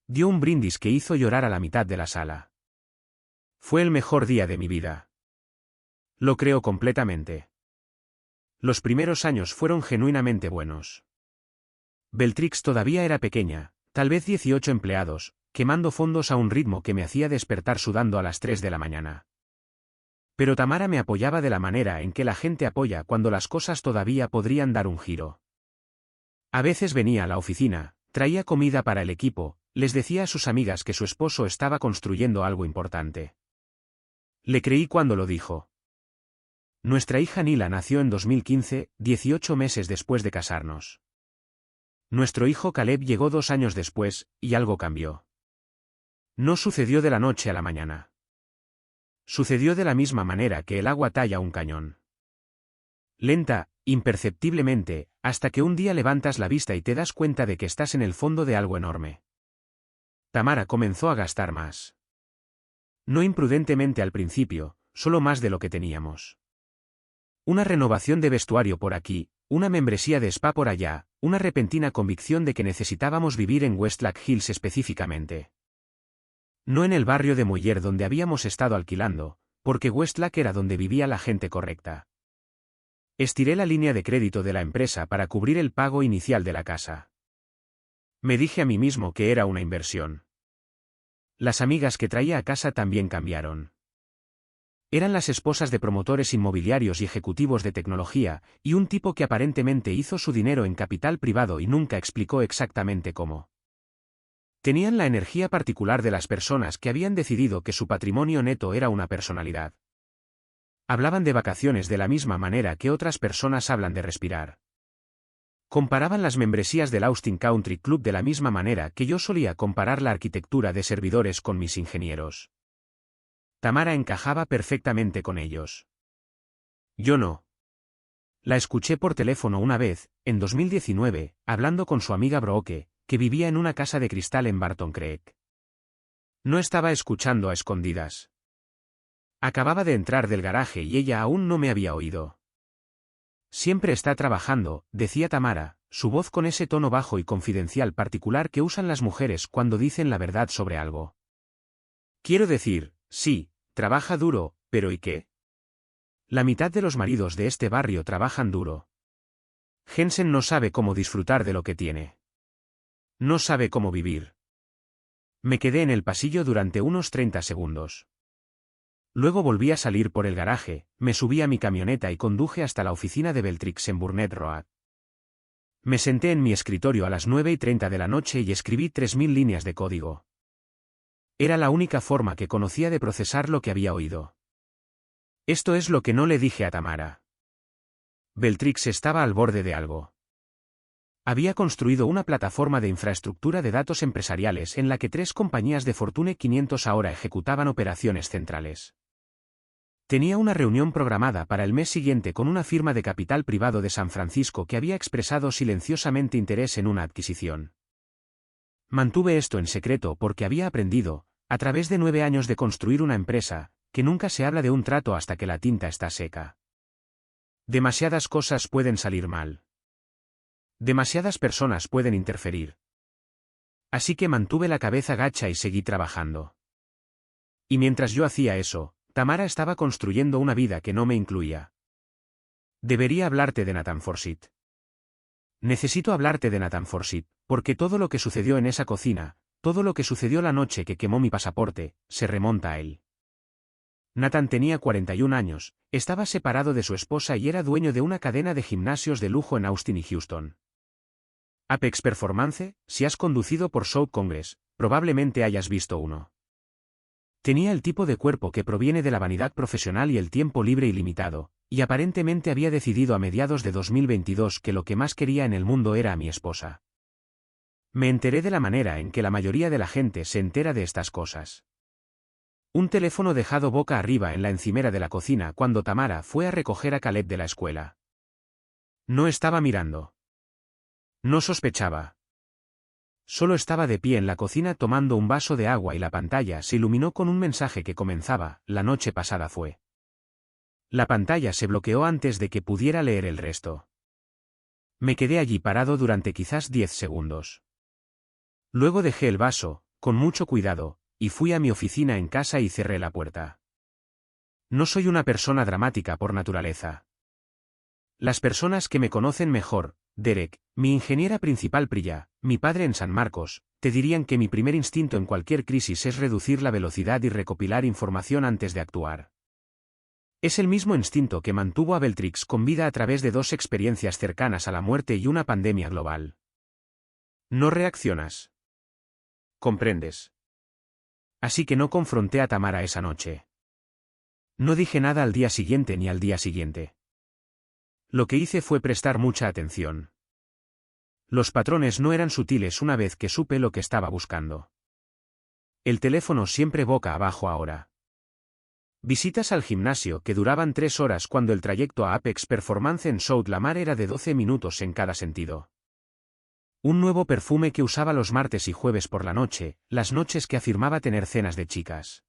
Dio un brindis que hizo llorar a la mitad de la sala. Fue el mejor día de mi vida. Lo creo completamente. Los primeros años fueron genuinamente buenos. Beltrix todavía era pequeña, tal vez 18 empleados, quemando fondos a un ritmo que me hacía despertar sudando a las 3 de la mañana. Pero Tamara me apoyaba de la manera en que la gente apoya cuando las cosas todavía podrían dar un giro. A veces venía a la oficina, traía comida para el equipo, les decía a sus amigas que su esposo estaba construyendo algo importante. Le creí cuando lo dijo. Nuestra hija Nila nació en 2015, 18 meses después de casarnos. Nuestro hijo Caleb llegó 2 años después, y algo cambió. No sucedió de la noche a la mañana. Sucedió de la misma manera que el agua talla un cañón. Lenta, imperceptiblemente, hasta que un día levantas la vista y te das cuenta de que estás en el fondo de algo enorme. Tamara comenzó a gastar más. No imprudentemente al principio, solo más de lo que teníamos. Una renovación de vestuario por aquí, una membresía de spa por allá, una repentina convicción de que necesitábamos vivir en West Lake Hills específicamente. No en el barrio de Moyer donde habíamos estado alquilando, porque West Lake era donde vivía la gente correcta. Estiré la línea de crédito de la empresa para cubrir el pago inicial de la casa. Me dije a mí mismo que era una inversión. Las amigas que traía a casa también cambiaron. Eran las esposas de promotores inmobiliarios y ejecutivos de tecnología, y un tipo que aparentemente hizo su dinero en capital privado y nunca explicó exactamente cómo. Tenían la energía particular de las personas que habían decidido que su patrimonio neto era una personalidad. Hablaban de vacaciones de la misma manera que otras personas hablan de respirar. Comparaban las membresías del Austin Country Club de la misma manera que yo solía comparar la arquitectura de servidores con mis ingenieros. Tamara encajaba perfectamente con ellos. Yo no. La escuché por teléfono una vez, en 2019, hablando con su amiga Brooke, que vivía en una casa de cristal en Barton Creek. No estaba escuchando a escondidas. Acababa de entrar del garaje y ella aún no me había oído. Siempre está trabajando, decía Tamara, su voz con ese tono bajo y confidencial particular que usan las mujeres cuando dicen la verdad sobre algo. Quiero decir, sí, trabaja duro, pero ¿y qué? La mitad de los maridos de este barrio trabajan duro. Jensen no sabe cómo disfrutar de lo que tiene. No sabe cómo vivir. Me quedé en el pasillo durante unos 30 segundos. Luego volví a salir por el garaje, me subí a mi camioneta y conduje hasta la oficina de Beltrix en Burnett Road. Me senté en mi escritorio a las 9:30 de la noche y escribí 3000 líneas de código. Era la única forma que conocía de procesar lo que había oído. Esto es lo que no le dije a Tamara. Beltrix estaba al borde de algo. Había construido una plataforma de infraestructura de datos empresariales en la que 3 compañías de Fortune 500 ahora ejecutaban operaciones centrales. Tenía una reunión programada para el mes siguiente con una firma de capital privado de San Francisco que había expresado silenciosamente interés en una adquisición. Mantuve esto en secreto porque había aprendido, a través de 9 años de construir una empresa, que nunca se habla de un trato hasta que la tinta está seca. Demasiadas cosas pueden salir mal. Demasiadas personas pueden interferir. Así que mantuve la cabeza gacha y seguí trabajando. Y mientras yo hacía eso, Tamara estaba construyendo una vida que no me incluía. Debería hablarte de Nathan Forsyth. Necesito hablarte de Nathan Forsyth, porque todo lo que sucedió en esa cocina, todo lo que sucedió la noche que quemó mi pasaporte, se remonta a él. Nathan tenía 41 años, estaba separado de su esposa y era dueño de una cadena de gimnasios de lujo en Austin y Houston. Apex Performance, si has conducido por South Congress, probablemente hayas visto uno. Tenía el tipo de cuerpo que proviene de la vanidad profesional y el tiempo libre ilimitado, y aparentemente había decidido a mediados de 2022 que lo que más quería en el mundo era a mi esposa. Me enteré de la manera en que la mayoría de la gente se entera de estas cosas. Un teléfono dejado boca arriba en la encimera de la cocina cuando Tamara fue a recoger a Caleb de la escuela. No estaba mirando. No sospechaba. Solo estaba de pie en la cocina tomando un vaso de agua y la pantalla se iluminó con un mensaje que comenzaba: la noche pasada fue. La pantalla se bloqueó antes de que pudiera leer el resto. Me quedé allí parado durante quizás 10 segundos. Luego dejé el vaso, con mucho cuidado, y fui a mi oficina en casa y cerré la puerta. No soy una persona dramática por naturaleza. Las personas que me conocen mejor, Derek, mi ingeniera principal Priya, mi padre en San Marcos, te dirían que mi primer instinto en cualquier crisis es reducir la velocidad y recopilar información antes de actuar. Es el mismo instinto que mantuvo a Beltrix con vida a través de 2 experiencias cercanas a la muerte y una pandemia global. No reaccionas. ¿Comprendes? Así que no confronté a Tamara esa noche. No dije nada al día siguiente ni al día siguiente. Lo que hice fue prestar mucha atención. Los patrones no eran sutiles una vez que supe lo que estaba buscando. El teléfono siempre boca abajo ahora. Visitas al gimnasio que duraban 3 horas cuando el trayecto a Apex Performance en South Lamar era de 12 minutos en cada sentido. Un nuevo perfume que usaba los martes y jueves por la noche, las noches que afirmaba tener cenas de chicas.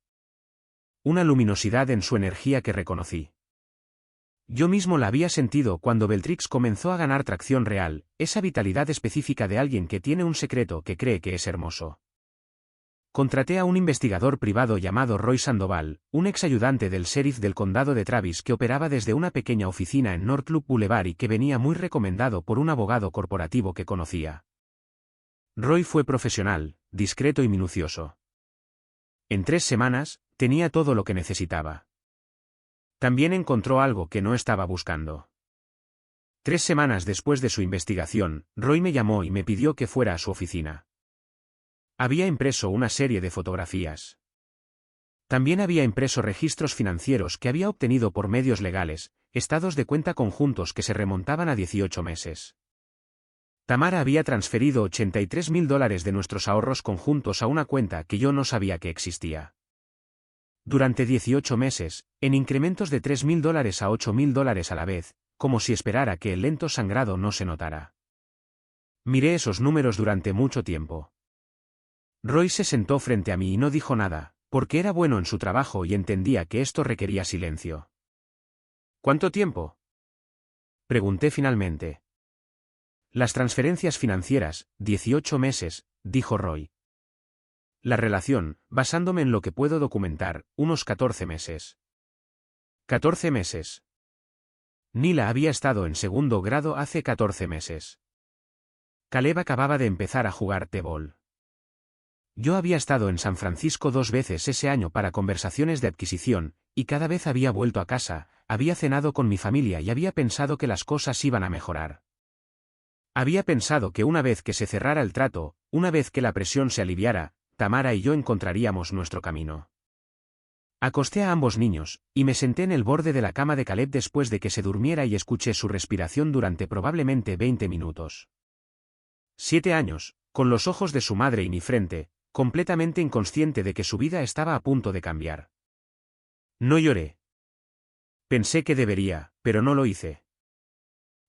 Una luminosidad en su energía que reconocí. Yo mismo la había sentido cuando Beltrix comenzó a ganar tracción real, esa vitalidad específica de alguien que tiene un secreto que cree que es hermoso. Contraté a un investigador privado llamado Roy Sandoval, un ex ayudante del sheriff del condado de Travis que operaba desde una pequeña oficina en North Loop Boulevard y que venía muy recomendado por un abogado corporativo que conocía. Roy fue profesional, discreto y minucioso. En 3 semanas, tenía todo lo que necesitaba. También encontró algo que no estaba buscando. 3 semanas después de su investigación, Roy me llamó y me pidió que fuera a su oficina. Había impreso una serie de fotografías. También había impreso registros financieros que había obtenido por medios legales, estados de cuenta conjuntos que se remontaban a 18 meses. Tamara había transferido $83,000 de nuestros ahorros conjuntos a una cuenta que yo no sabía que existía. Durante 18 meses, en incrementos de $3,000 a $8,000 a la vez, como si esperara que el lento sangrado no se notara. Miré esos números durante mucho tiempo. Roy se sentó frente a mí y no dijo nada, porque era bueno en su trabajo y entendía que esto requería silencio. ¿Cuánto tiempo?, pregunté finalmente. Las transferencias financieras, 18 meses, dijo Roy. La relación, basándome en lo que puedo documentar, unos 14 meses. 14 meses. Nila había estado en segundo grado hace 14 meses. Caleb acababa de empezar a jugar T-ball. Yo había estado en San Francisco 2 veces ese año para conversaciones de adquisición, y cada vez había vuelto a casa, había cenado con mi familia y había pensado que las cosas iban a mejorar. Había pensado que una vez que se cerrara el trato, una vez que la presión se aliviara, Tamara y yo encontraríamos nuestro camino. Acosté a ambos niños, y me senté en el borde de la cama de Caleb después de que se durmiera y escuché su respiración durante probablemente 20 minutos. 7 años, con los ojos de su madre y mi frente, completamente inconsciente de que su vida estaba a punto de cambiar. No lloré. Pensé que debería, pero no lo hice.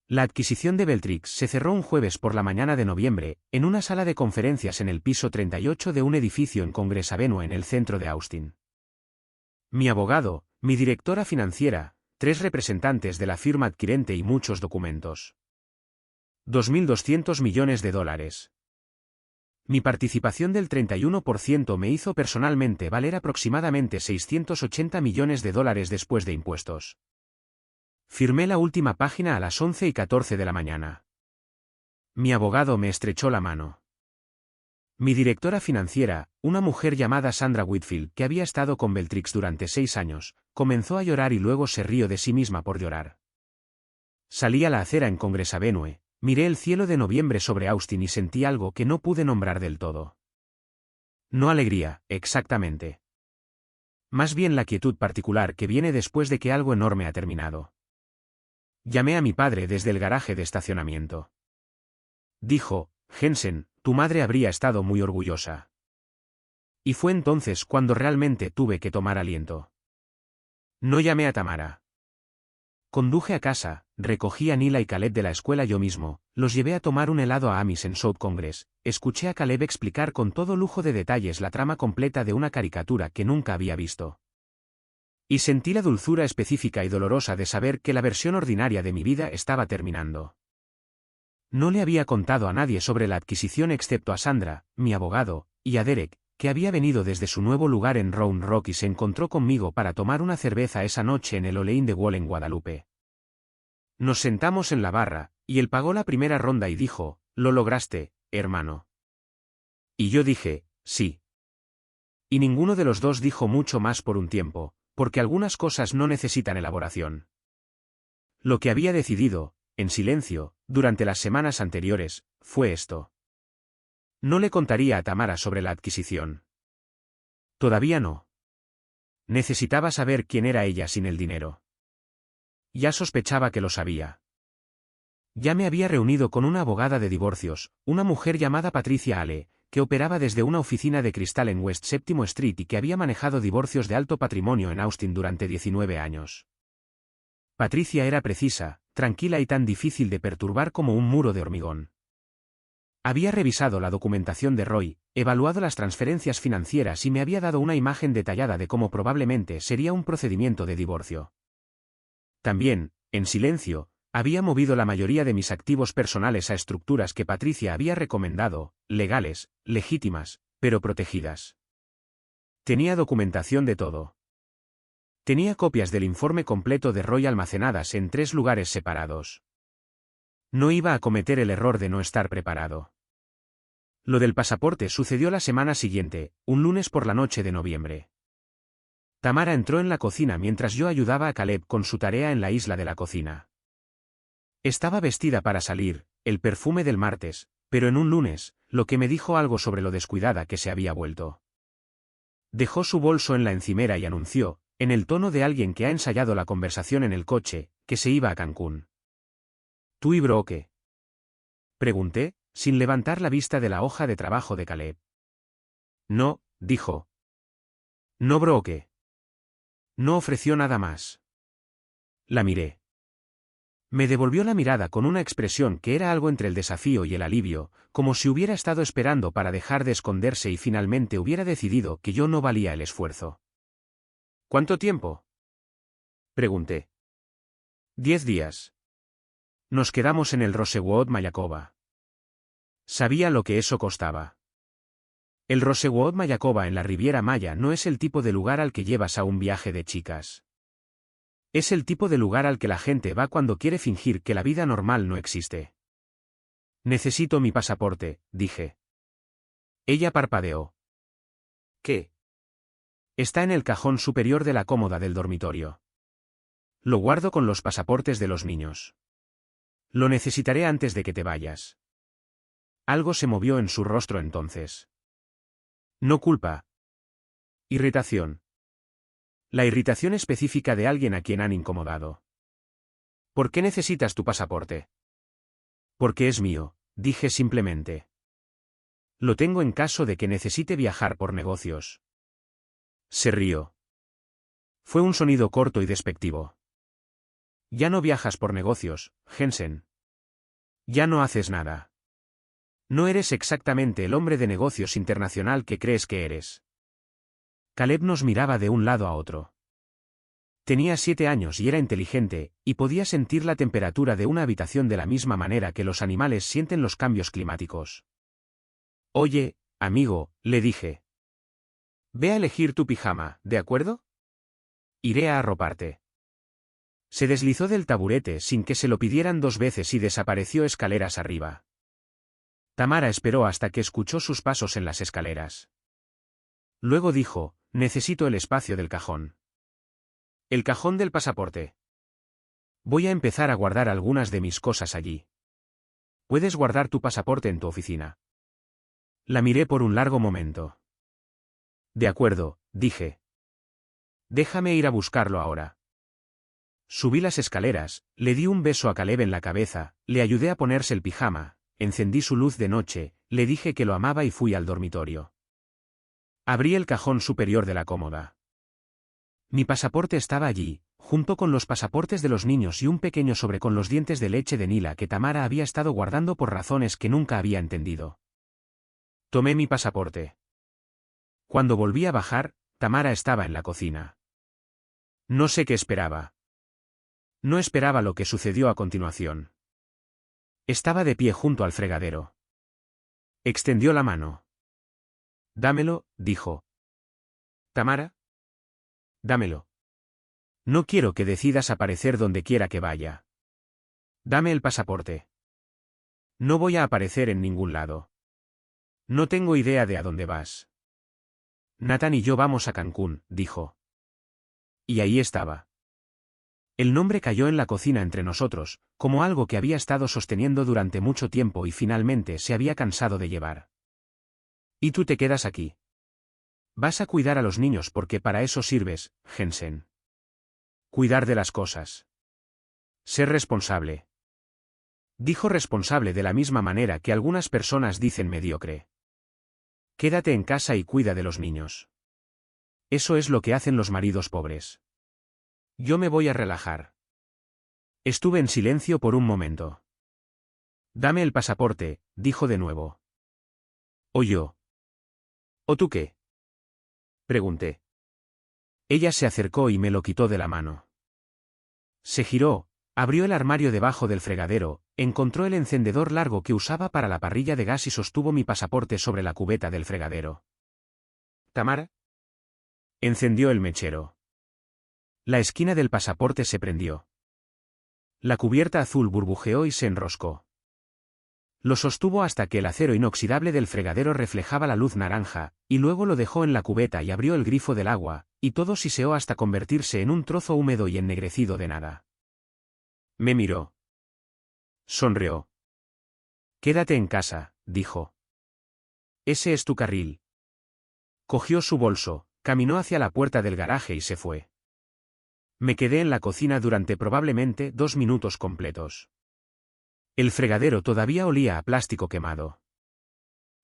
La adquisición de Beltrix se cerró un jueves por la mañana de noviembre, en una sala de conferencias en el piso 38 de un edificio en Congress Avenue en el centro de Austin. Mi abogado, mi directora financiera, 3 representantes de la firma adquirente y muchos documentos. $2.200 millones. Mi participación del 31% me hizo personalmente valer aproximadamente $680 millones después de impuestos. Firmé la última página a las 11:14 de la mañana. Mi abogado me estrechó la mano. Mi directora financiera, una mujer llamada Sandra Whitfield que había estado con Beltrix durante 6 años, comenzó a llorar y luego se rió de sí misma por llorar. Salí a la acera en Congress Avenue. Miré el cielo de noviembre sobre Austin y sentí algo que no pude nombrar del todo. No alegría, exactamente. Más bien la quietud particular que viene después de que algo enorme ha terminado. Llamé a mi padre desde el garaje de estacionamiento. Dijo, Jensen, tu madre habría estado muy orgullosa. Y fue entonces cuando realmente tuve que tomar aliento. No llamé a Tamara. Conduje a casa, recogí a Nila y Caleb de la escuela yo mismo, los llevé a tomar un helado a Amis en South Congress, escuché a Caleb explicar con todo lujo de detalles la trama completa de una caricatura que nunca había visto. Y sentí la dulzura específica y dolorosa de saber que la versión ordinaria de mi vida estaba terminando. No le había contado a nadie sobre la adquisición excepto a Sandra, mi abogado, y a Derek, que había venido desde su nuevo lugar en Round Rock y se encontró conmigo para tomar una cerveza esa noche en el Olein de Wall en Guadalupe. Nos sentamos en la barra, y él pagó la primera ronda y dijo, «Lo lograste, hermano». Y yo dije, «Sí». Y ninguno de los dos dijo mucho más por un tiempo, porque algunas cosas no necesitan elaboración. Lo que había decidido, en silencio, durante las semanas anteriores, fue esto. No le contaría a Tamara sobre la adquisición. Todavía no. Necesitaba saber quién era ella sin el dinero. Ya sospechaba que lo sabía. Ya me había reunido con una abogada de divorcios, una mujer llamada Patricia Ale, que operaba desde una oficina de cristal en West 7th Street y que había manejado divorcios de alto patrimonio en Austin durante 19 años. Patricia era precisa, tranquila y tan difícil de perturbar como un muro de hormigón. Había revisado la documentación de Roy, evaluado las transferencias financieras y me había dado una imagen detallada de cómo probablemente sería un procedimiento de divorcio. También, en silencio, había movido la mayoría de mis activos personales a estructuras que Patricia había recomendado, legales, legítimas, pero protegidas. Tenía documentación de todo. Tenía copias del informe completo de Roy almacenadas en 3 lugares separados. No iba a cometer el error de no estar preparado. Lo del pasaporte sucedió la semana siguiente, un lunes por la noche de noviembre. Tamara entró en la cocina mientras yo ayudaba a Caleb con su tarea en la isla de la cocina. Estaba vestida para salir, el perfume del martes, pero en un lunes, lo que me dijo algo sobre lo descuidada que se había vuelto. Dejó su bolso en la encimera y anunció, en el tono de alguien que ha ensayado la conversación en el coche, que se iba a Cancún. ¿Tú y Brooke? Pregunté, sin levantar la vista de la hoja de trabajo de Caleb. No, dijo. No Brooke. No ofreció nada más. La miré. Me devolvió la mirada con una expresión que era algo entre el desafío y el alivio, como si hubiera estado esperando para dejar de esconderse y finalmente hubiera decidido que yo no valía el esfuerzo. ¿Cuánto tiempo? Pregunté. 10 días. Nos quedamos en el Rosewood Mayakoba. Sabía lo que eso costaba. El Rosewood Mayakoba en la Riviera Maya no es el tipo de lugar al que llevas a un viaje de chicas. Es el tipo de lugar al que la gente va cuando quiere fingir que la vida normal no existe. Necesito mi pasaporte, dije. Ella parpadeó. ¿Qué? Está en el cajón superior de la cómoda del dormitorio. Lo guardo con los pasaportes de los niños. Lo necesitaré antes de que te vayas. Algo se movió en su rostro entonces. No culpa. Irritación. La irritación específica de alguien a quien han incomodado. ¿Por qué necesitas tu pasaporte? Porque es mío, dije simplemente. Lo tengo en caso de que necesite viajar por negocios. Se rió. Fue un sonido corto y despectivo. Ya no viajas por negocios, Jensen. Ya no haces nada. No eres exactamente el hombre de negocios internacional que crees que eres. Caleb nos miraba de un lado a otro. Tenía 7 años y era inteligente, y podía sentir la temperatura de una habitación de la misma manera que los animales sienten los cambios climáticos. Oye, amigo, le dije. Ve a elegir tu pijama, ¿de acuerdo? Iré a arroparte. Se deslizó del taburete sin que se lo pidieran 2 veces y desapareció escaleras arriba. Tamara esperó hasta que escuchó sus pasos en las escaleras. Luego dijo, necesito el espacio del cajón. El cajón del pasaporte. Voy a empezar a guardar algunas de mis cosas allí. ¿Puedes guardar tu pasaporte en tu oficina? La miré por un largo momento. De acuerdo, dije. Déjame ir a buscarlo ahora. Subí las escaleras, le di un beso a Caleb en la cabeza, le ayudé a ponerse el pijama, encendí su luz de noche, le dije que lo amaba y fui al dormitorio. Abrí el cajón superior de la cómoda. Mi pasaporte estaba allí, junto con los pasaportes de los niños y un pequeño sobre con los dientes de leche de Nila que Tamara había estado guardando por razones que nunca había entendido. Tomé mi pasaporte. Cuando volví a bajar, Tamara estaba en la cocina. No sé qué esperaba. No esperaba lo que sucedió a continuación. Estaba de pie junto al fregadero. Extendió la mano. Dámelo, dijo. Tamara. Dámelo. No quiero que decidas aparecer donde quiera que vaya. Dame el pasaporte. No voy a aparecer en ningún lado. No tengo idea de a dónde vas. Nathan y yo vamos a Cancún, dijo. Y ahí estaba. El nombre cayó en la cocina entre nosotros, como algo que había estado sosteniendo durante mucho tiempo y finalmente se había cansado de llevar. Y tú te quedas aquí. Vas a cuidar a los niños porque para eso sirves, Jensen. Cuidar de las cosas. Ser responsable. Dijo responsable de la misma manera que algunas personas dicen mediocre. Quédate en casa y cuida de los niños. Eso es lo que hacen los maridos pobres. Yo me voy a relajar. Estuve en silencio por un momento. Dame el pasaporte, dijo de nuevo. ¿O yo? ¿O tú qué? Pregunté. Ella se acercó y me lo quitó de la mano. Se giró, abrió el armario debajo del fregadero, encontró el encendedor largo que usaba para la parrilla de gas y sostuvo mi pasaporte sobre la cubeta del fregadero. ¿Tamara? Encendió el mechero. La esquina del pasaporte se prendió. La cubierta azul burbujeó y se enroscó. Lo sostuvo hasta que el acero inoxidable del fregadero reflejaba la luz naranja, y luego lo dejó en la cubeta y abrió el grifo del agua, y todo siseó hasta convertirse en un trozo húmedo y ennegrecido de nada. Me miró. Sonrió. Quédate en casa, dijo. Ese es tu carril. Cogió su bolso, caminó hacia la puerta del garaje y se fue. Me quedé en la cocina durante probablemente 2 minutos completos. El fregadero todavía olía a plástico quemado.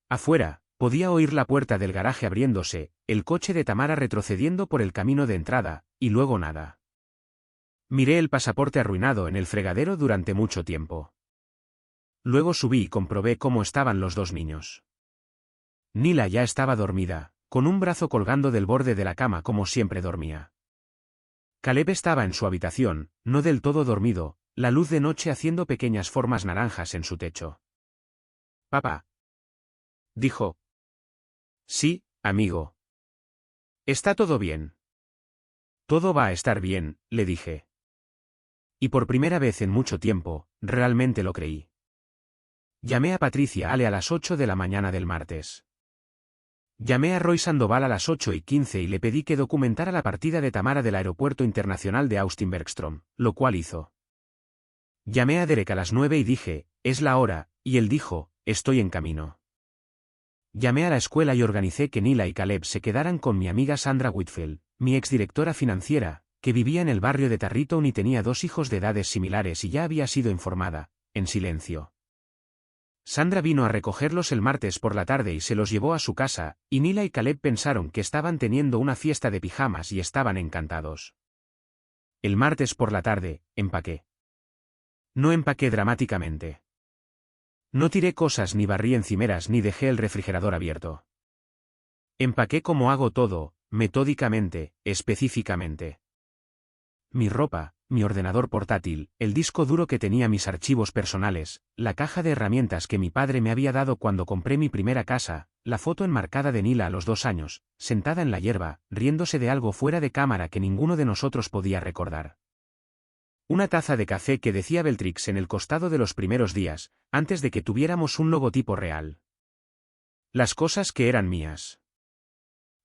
Afuera, podía oír la puerta del garaje abriéndose, el coche de Tamara retrocediendo por el camino de entrada, y luego nada. Miré el pasaporte arruinado en el fregadero durante mucho tiempo. Luego subí y comprobé cómo estaban los 2 niños. Nila ya estaba dormida, con un brazo colgando del borde de la cama como siempre dormía. Caleb estaba en su habitación, no del todo dormido, la luz de noche haciendo pequeñas formas naranjas en su techo. «Papá», dijo. «Sí, amigo». «¿Está todo bien?» «Todo va a estar bien», le dije. Y por primera vez en mucho tiempo, realmente lo creí. Llamé a Patricia Ale a las 8 de la mañana del martes. Llamé a Roy Sandoval a las 8:15 y le pedí que documentara la partida de Tamara del Aeropuerto Internacional de Austin-Bergstrom, lo cual hizo. Llamé a Derek a las 9 y dije, es la hora, y él dijo, estoy en camino. Llamé a la escuela y organicé que Nila y Caleb se quedaran con mi amiga Sandra Whitfield, mi exdirectora financiera, que vivía en el barrio de Tarrytown y tenía 2 hijos de edades similares y ya había sido informada, en silencio. Sandra vino a recogerlos el martes por la tarde y se los llevó a su casa, y Nila y Caleb pensaron que estaban teniendo una fiesta de pijamas y estaban encantados. El martes por la tarde, empaqué. No empaqué dramáticamente. No tiré cosas ni barrí encimeras ni dejé el refrigerador abierto. Empaqué como hago todo, metódicamente, específicamente. Mi ropa, mi ordenador portátil, el disco duro que tenía mis archivos personales, la caja de herramientas que mi padre me había dado cuando compré mi primera casa, la foto enmarcada de Nila a los 2 años, sentada en la hierba, riéndose de algo fuera de cámara que ninguno de nosotros podía recordar. Una taza de café que decía Beltrix en el costado de los primeros días, antes de que tuviéramos un logotipo real. Las cosas que eran mías.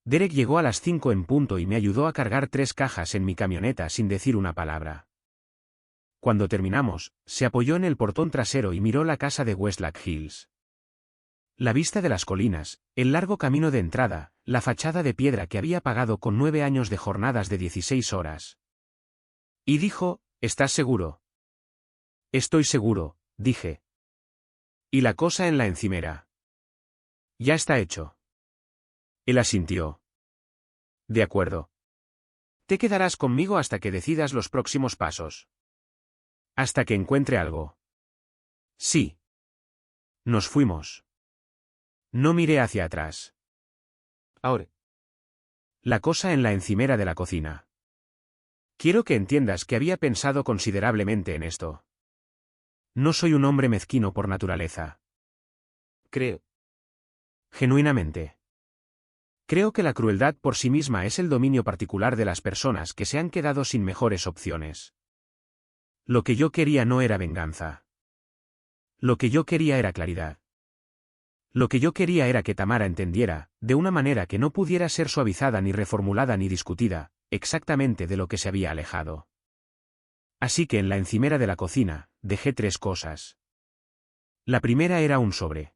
Derek llegó a las 5 en punto y me ayudó a cargar 3 cajas en mi camioneta sin decir una palabra. Cuando terminamos, se apoyó en el portón trasero y miró la casa de Westlack Hills. La vista de las colinas, el largo camino de entrada, la fachada de piedra que había pagado con 9 años de jornadas de 16 horas. Y dijo, ¿estás seguro? Estoy seguro, dije. ¿Y la cosa en la encimera? Ya está hecho. Él asintió. De acuerdo. Te quedarás conmigo hasta que decidas los próximos pasos. Hasta que encuentre algo. Sí. Nos fuimos. No miré hacia atrás. Ahora. La cosa en la encimera de la cocina. Quiero que entiendas que había pensado considerablemente en esto. No soy un hombre mezquino por naturaleza. Creo. Genuinamente. Creo que la crueldad por sí misma es el dominio particular de las personas que se han quedado sin mejores opciones. Lo que yo quería no era venganza. Lo que yo quería era claridad. Lo que yo quería era que Tamara entendiera, de una manera que no pudiera ser suavizada ni reformulada ni discutida, exactamente de lo que se había alejado. Así que en la encimera de la cocina, dejé 3 cosas. La primera era un sobre.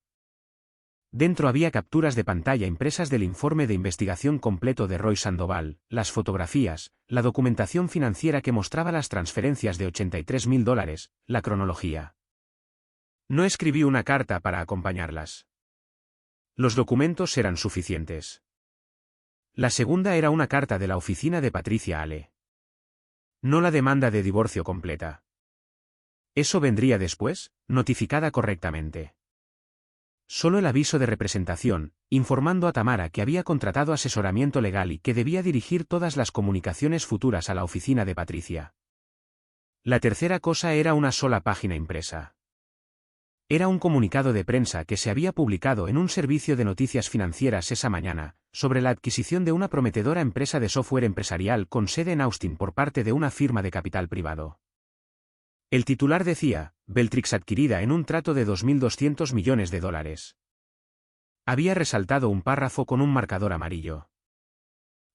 Dentro había capturas de pantalla impresas del informe de investigación completo de Roy Sandoval, las fotografías, la documentación financiera que mostraba las transferencias de $83.000, la cronología. No escribí una carta para acompañarlas. Los documentos eran suficientes. La segunda era una carta de la oficina de Patricia Ale. No la demanda de divorcio completa. Eso vendría después, notificada correctamente. Solo el aviso de representación, informando a Tamara que había contratado asesoramiento legal y que debía dirigir todas las comunicaciones futuras a la oficina de Patricia. La tercera cosa era una sola página impresa. Era un comunicado de prensa que se había publicado en un servicio de noticias financieras esa mañana, sobre la adquisición de una prometedora empresa de software empresarial con sede en Austin por parte de una firma de capital privado. El titular decía, Beltrix adquirida en un trato de $2.200 millones. Había resaltado un párrafo con un marcador amarillo.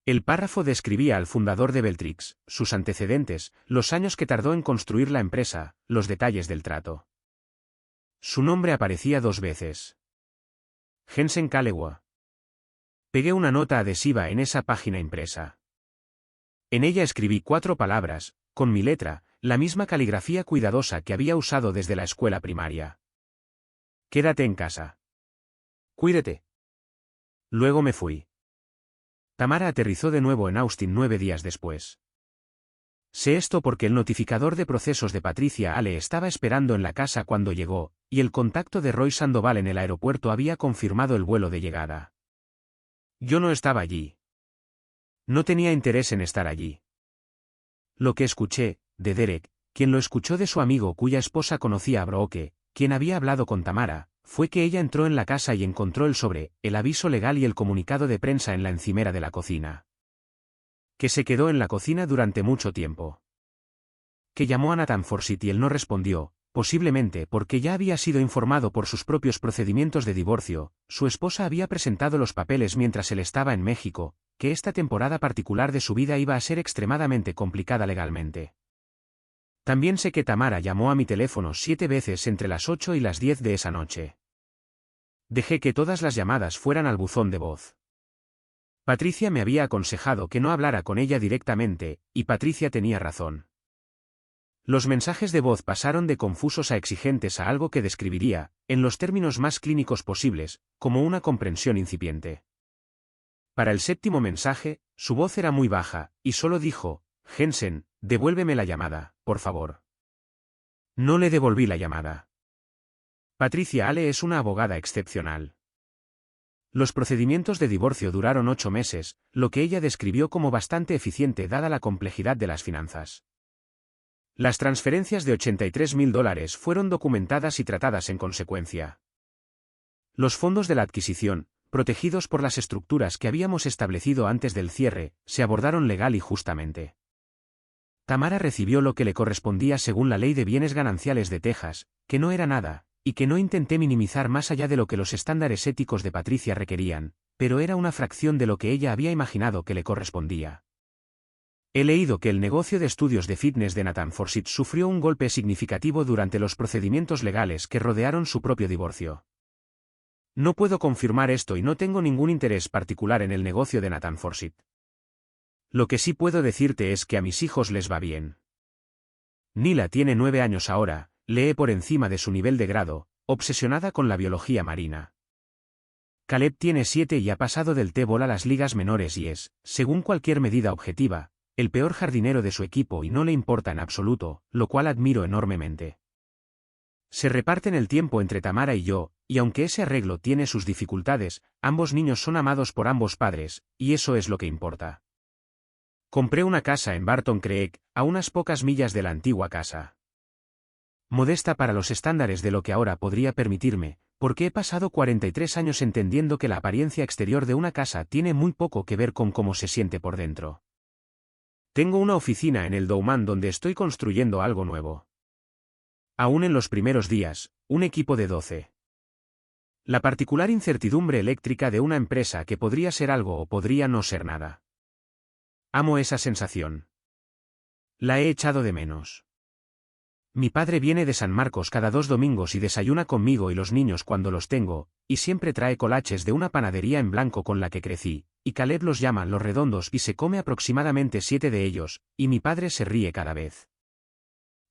El párrafo describía al fundador de Beltrix, sus antecedentes, los años que tardó en construir la empresa, los detalles del trato. Su nombre aparecía 2 veces. Jensen Kalewa. Pegué una nota adhesiva en esa página impresa. En ella escribí 4 palabras, con mi letra, la misma caligrafía cuidadosa que había usado desde la escuela primaria. Quédate en casa. Cuídate. Luego me fui. Tamara aterrizó de nuevo en Austin 9 días después. Sé esto porque el notificador de procesos de Patricia Ale estaba esperando en la casa cuando llegó, y el contacto de Roy Sandoval en el aeropuerto había confirmado el vuelo de llegada. Yo no estaba allí. No tenía interés en estar allí. Lo que escuché, de Derek, quien lo escuchó de su amigo cuya esposa conocía a Brooke, quien había hablado con Tamara, fue que ella entró en la casa y encontró el sobre, el aviso legal y el comunicado de prensa en la encimera de la cocina. Que se quedó en la cocina durante mucho tiempo. Que llamó a Nathan Forsyth y él no respondió, posiblemente porque ya había sido informado por sus propios procedimientos de divorcio, su esposa había presentado los papeles mientras él estaba en México, que esta temporada particular de su vida iba a ser extremadamente complicada legalmente. También sé que Tamara llamó a mi teléfono 7 veces entre las 8 y las 10 de esa noche. Dejé que todas las llamadas fueran al buzón de voz. Patricia me había aconsejado que no hablara con ella directamente, y Patricia tenía razón. Los mensajes de voz pasaron de confusos a exigentes a algo que describiría, en los términos más clínicos posibles, como una comprensión incipiente. Para el 7º mensaje, su voz era muy baja, y solo dijo, Jensen, devuélveme la llamada, por favor. No le devolví la llamada. Patricia Ale es una abogada excepcional. Los procedimientos de divorcio duraron 8 meses, lo que ella describió como bastante eficiente dada la complejidad de las finanzas. Las transferencias de $83.000 fueron documentadas y tratadas en consecuencia. Los fondos de la adquisición, protegidos por las estructuras que habíamos establecido antes del cierre, se abordaron legal y justamente. Tamara recibió lo que le correspondía según la ley de bienes gananciales de Texas, que no era nada, y que no intenté minimizar más allá de lo que los estándares éticos de Patricia requerían, pero era una fracción de lo que ella había imaginado que le correspondía. He leído que el negocio de estudios de fitness de Nathan Forsyth sufrió un golpe significativo durante los procedimientos legales que rodearon su propio divorcio. No puedo confirmar esto y no tengo ningún interés particular en el negocio de Nathan Forsyth. Lo que sí puedo decirte es que a mis hijos les va bien. Nila tiene 9 años ahora, lee por encima de su nivel de grado, obsesionada con la biología marina. Caleb tiene 7 y ha pasado del T-ball a las ligas menores y es, según cualquier medida objetiva, el peor jardinero de su equipo y no le importa en absoluto, lo cual admiro enormemente. Se reparten el tiempo entre Tamara y yo, y aunque ese arreglo tiene sus dificultades, ambos niños son amados por ambos padres, y eso es lo que importa. Compré una casa en Barton Creek, a unas pocas millas de la antigua casa. Modesta para los estándares de lo que ahora podría permitirme, porque he pasado 43 años entendiendo que la apariencia exterior de una casa tiene muy poco que ver con cómo se siente por dentro. Tengo una oficina en el Downman donde estoy construyendo algo nuevo. Aún en los primeros días, un equipo de 12. La particular incertidumbre eléctrica de una empresa que podría ser algo o podría no ser nada. Amo esa sensación. La he echado de menos. Mi padre viene de San Marcos cada 2 domingos y desayuna conmigo y los niños cuando los tengo, y siempre trae colaches de una panadería en blanco con la que crecí, y Caleb los llama los redondos y se come aproximadamente 7 de ellos, y mi padre se ríe cada vez.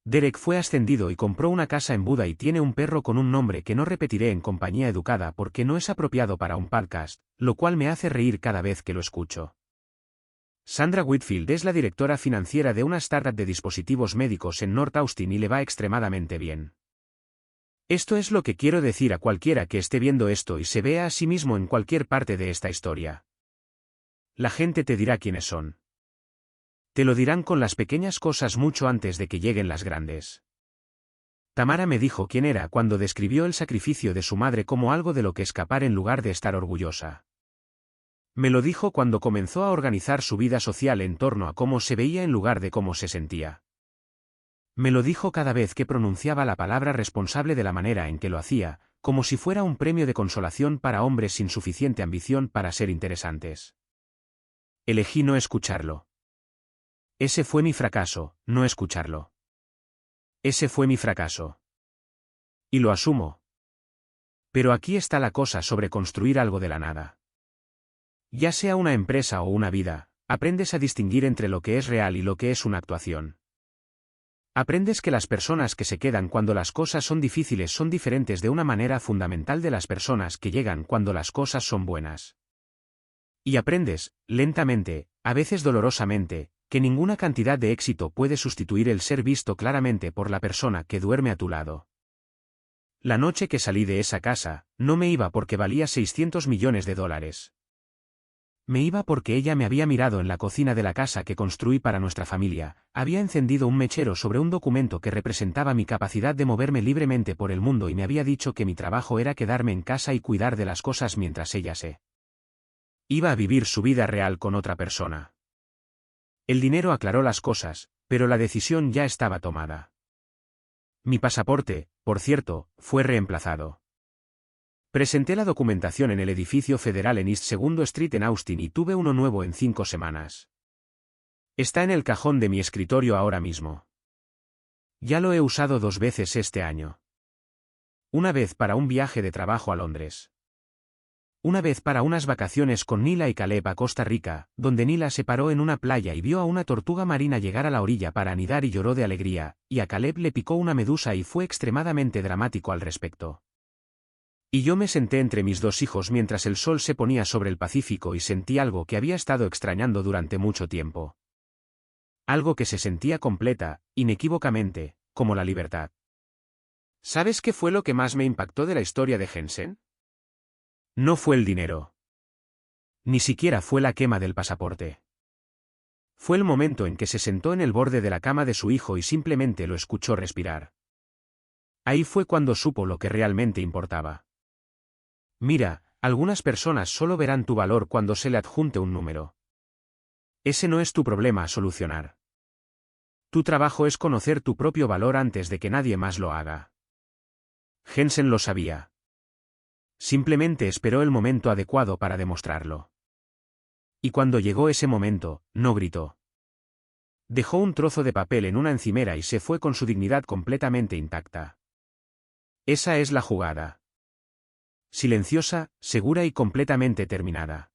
Derek fue ascendido y compró una casa en Buda y tiene un perro con un nombre que no repetiré en compañía educada porque no es apropiado para un podcast, lo cual me hace reír cada vez que lo escucho. Sandra Whitfield es la directora financiera de una startup de dispositivos médicos en North Austin y le va extremadamente bien. Esto es lo que quiero decir a cualquiera que esté viendo esto y se vea a sí mismo en cualquier parte de esta historia. La gente te dirá quiénes son. Te lo dirán con las pequeñas cosas mucho antes de que lleguen las grandes. Tamara me dijo quién era cuando describió el sacrificio de su madre como algo de lo que escapar en lugar de estar orgullosa. Me lo dijo cuando comenzó a organizar su vida social en torno a cómo se veía en lugar de cómo se sentía. Me lo dijo cada vez que pronunciaba la palabra responsable de la manera en que lo hacía, como si fuera un premio de consolación para hombres sin suficiente ambición para ser interesantes. Elegí no escucharlo. Ese fue mi fracaso, no escucharlo. Ese fue mi fracaso. Y lo asumo. Pero aquí está la cosa sobre construir algo de la nada. Ya sea una empresa o una vida, aprendes a distinguir entre lo que es real y lo que es una actuación. Aprendes que las personas que se quedan cuando las cosas son difíciles son diferentes de una manera fundamental de las personas que llegan cuando las cosas son buenas. Y aprendes, lentamente, a veces dolorosamente, que ninguna cantidad de éxito puede sustituir el ser visto claramente por la persona que duerme a tu lado. La noche que salí de esa casa, no me iba porque valía $600 millones. Me iba porque ella me había mirado en la cocina de la casa que construí para nuestra familia, había encendido un mechero sobre un documento que representaba mi capacidad de moverme libremente por el mundo y me había dicho que mi trabajo era quedarme en casa y cuidar de las cosas mientras ella se iba a vivir su vida real con otra persona. El dinero aclaró las cosas, pero la decisión ya estaba tomada. Mi pasaporte, por cierto, fue reemplazado. Presenté la documentación en el edificio federal en East 2nd Street en Austin y tuve uno nuevo en 5 semanas. Está en el cajón de mi escritorio ahora mismo. Ya lo he usado 2 veces este año. Una vez para un viaje de trabajo a Londres. Una vez para unas vacaciones con Nila y Caleb a Costa Rica, donde Nila se paró en una playa y vio a una tortuga marina llegar a la orilla para anidar y lloró de alegría, y a Caleb le picó una medusa y fue extremadamente dramático al respecto. Y yo me senté entre mis 2 hijos mientras el sol se ponía sobre el Pacífico y sentí algo que había estado extrañando durante mucho tiempo. Algo que se sentía completa, inequívocamente, como la libertad. ¿Sabes qué fue lo que más me impactó de la historia de Jensen? No fue el dinero. Ni siquiera fue la quema del pasaporte. Fue el momento en que se sentó en el borde de la cama de su hijo y simplemente lo escuchó respirar. Ahí fue cuando supo lo que realmente importaba. Mira, algunas personas solo verán tu valor cuando se le adjunte un número. Ese no es tu problema a solucionar. Tu trabajo es conocer tu propio valor antes de que nadie más lo haga. Jensen lo sabía. Simplemente esperó el momento adecuado para demostrarlo. Y cuando llegó ese momento, no gritó. Dejó un trozo de papel en una encimera y se fue con su dignidad completamente intacta. Esa es la jugada. Silenciosa, segura y completamente terminada.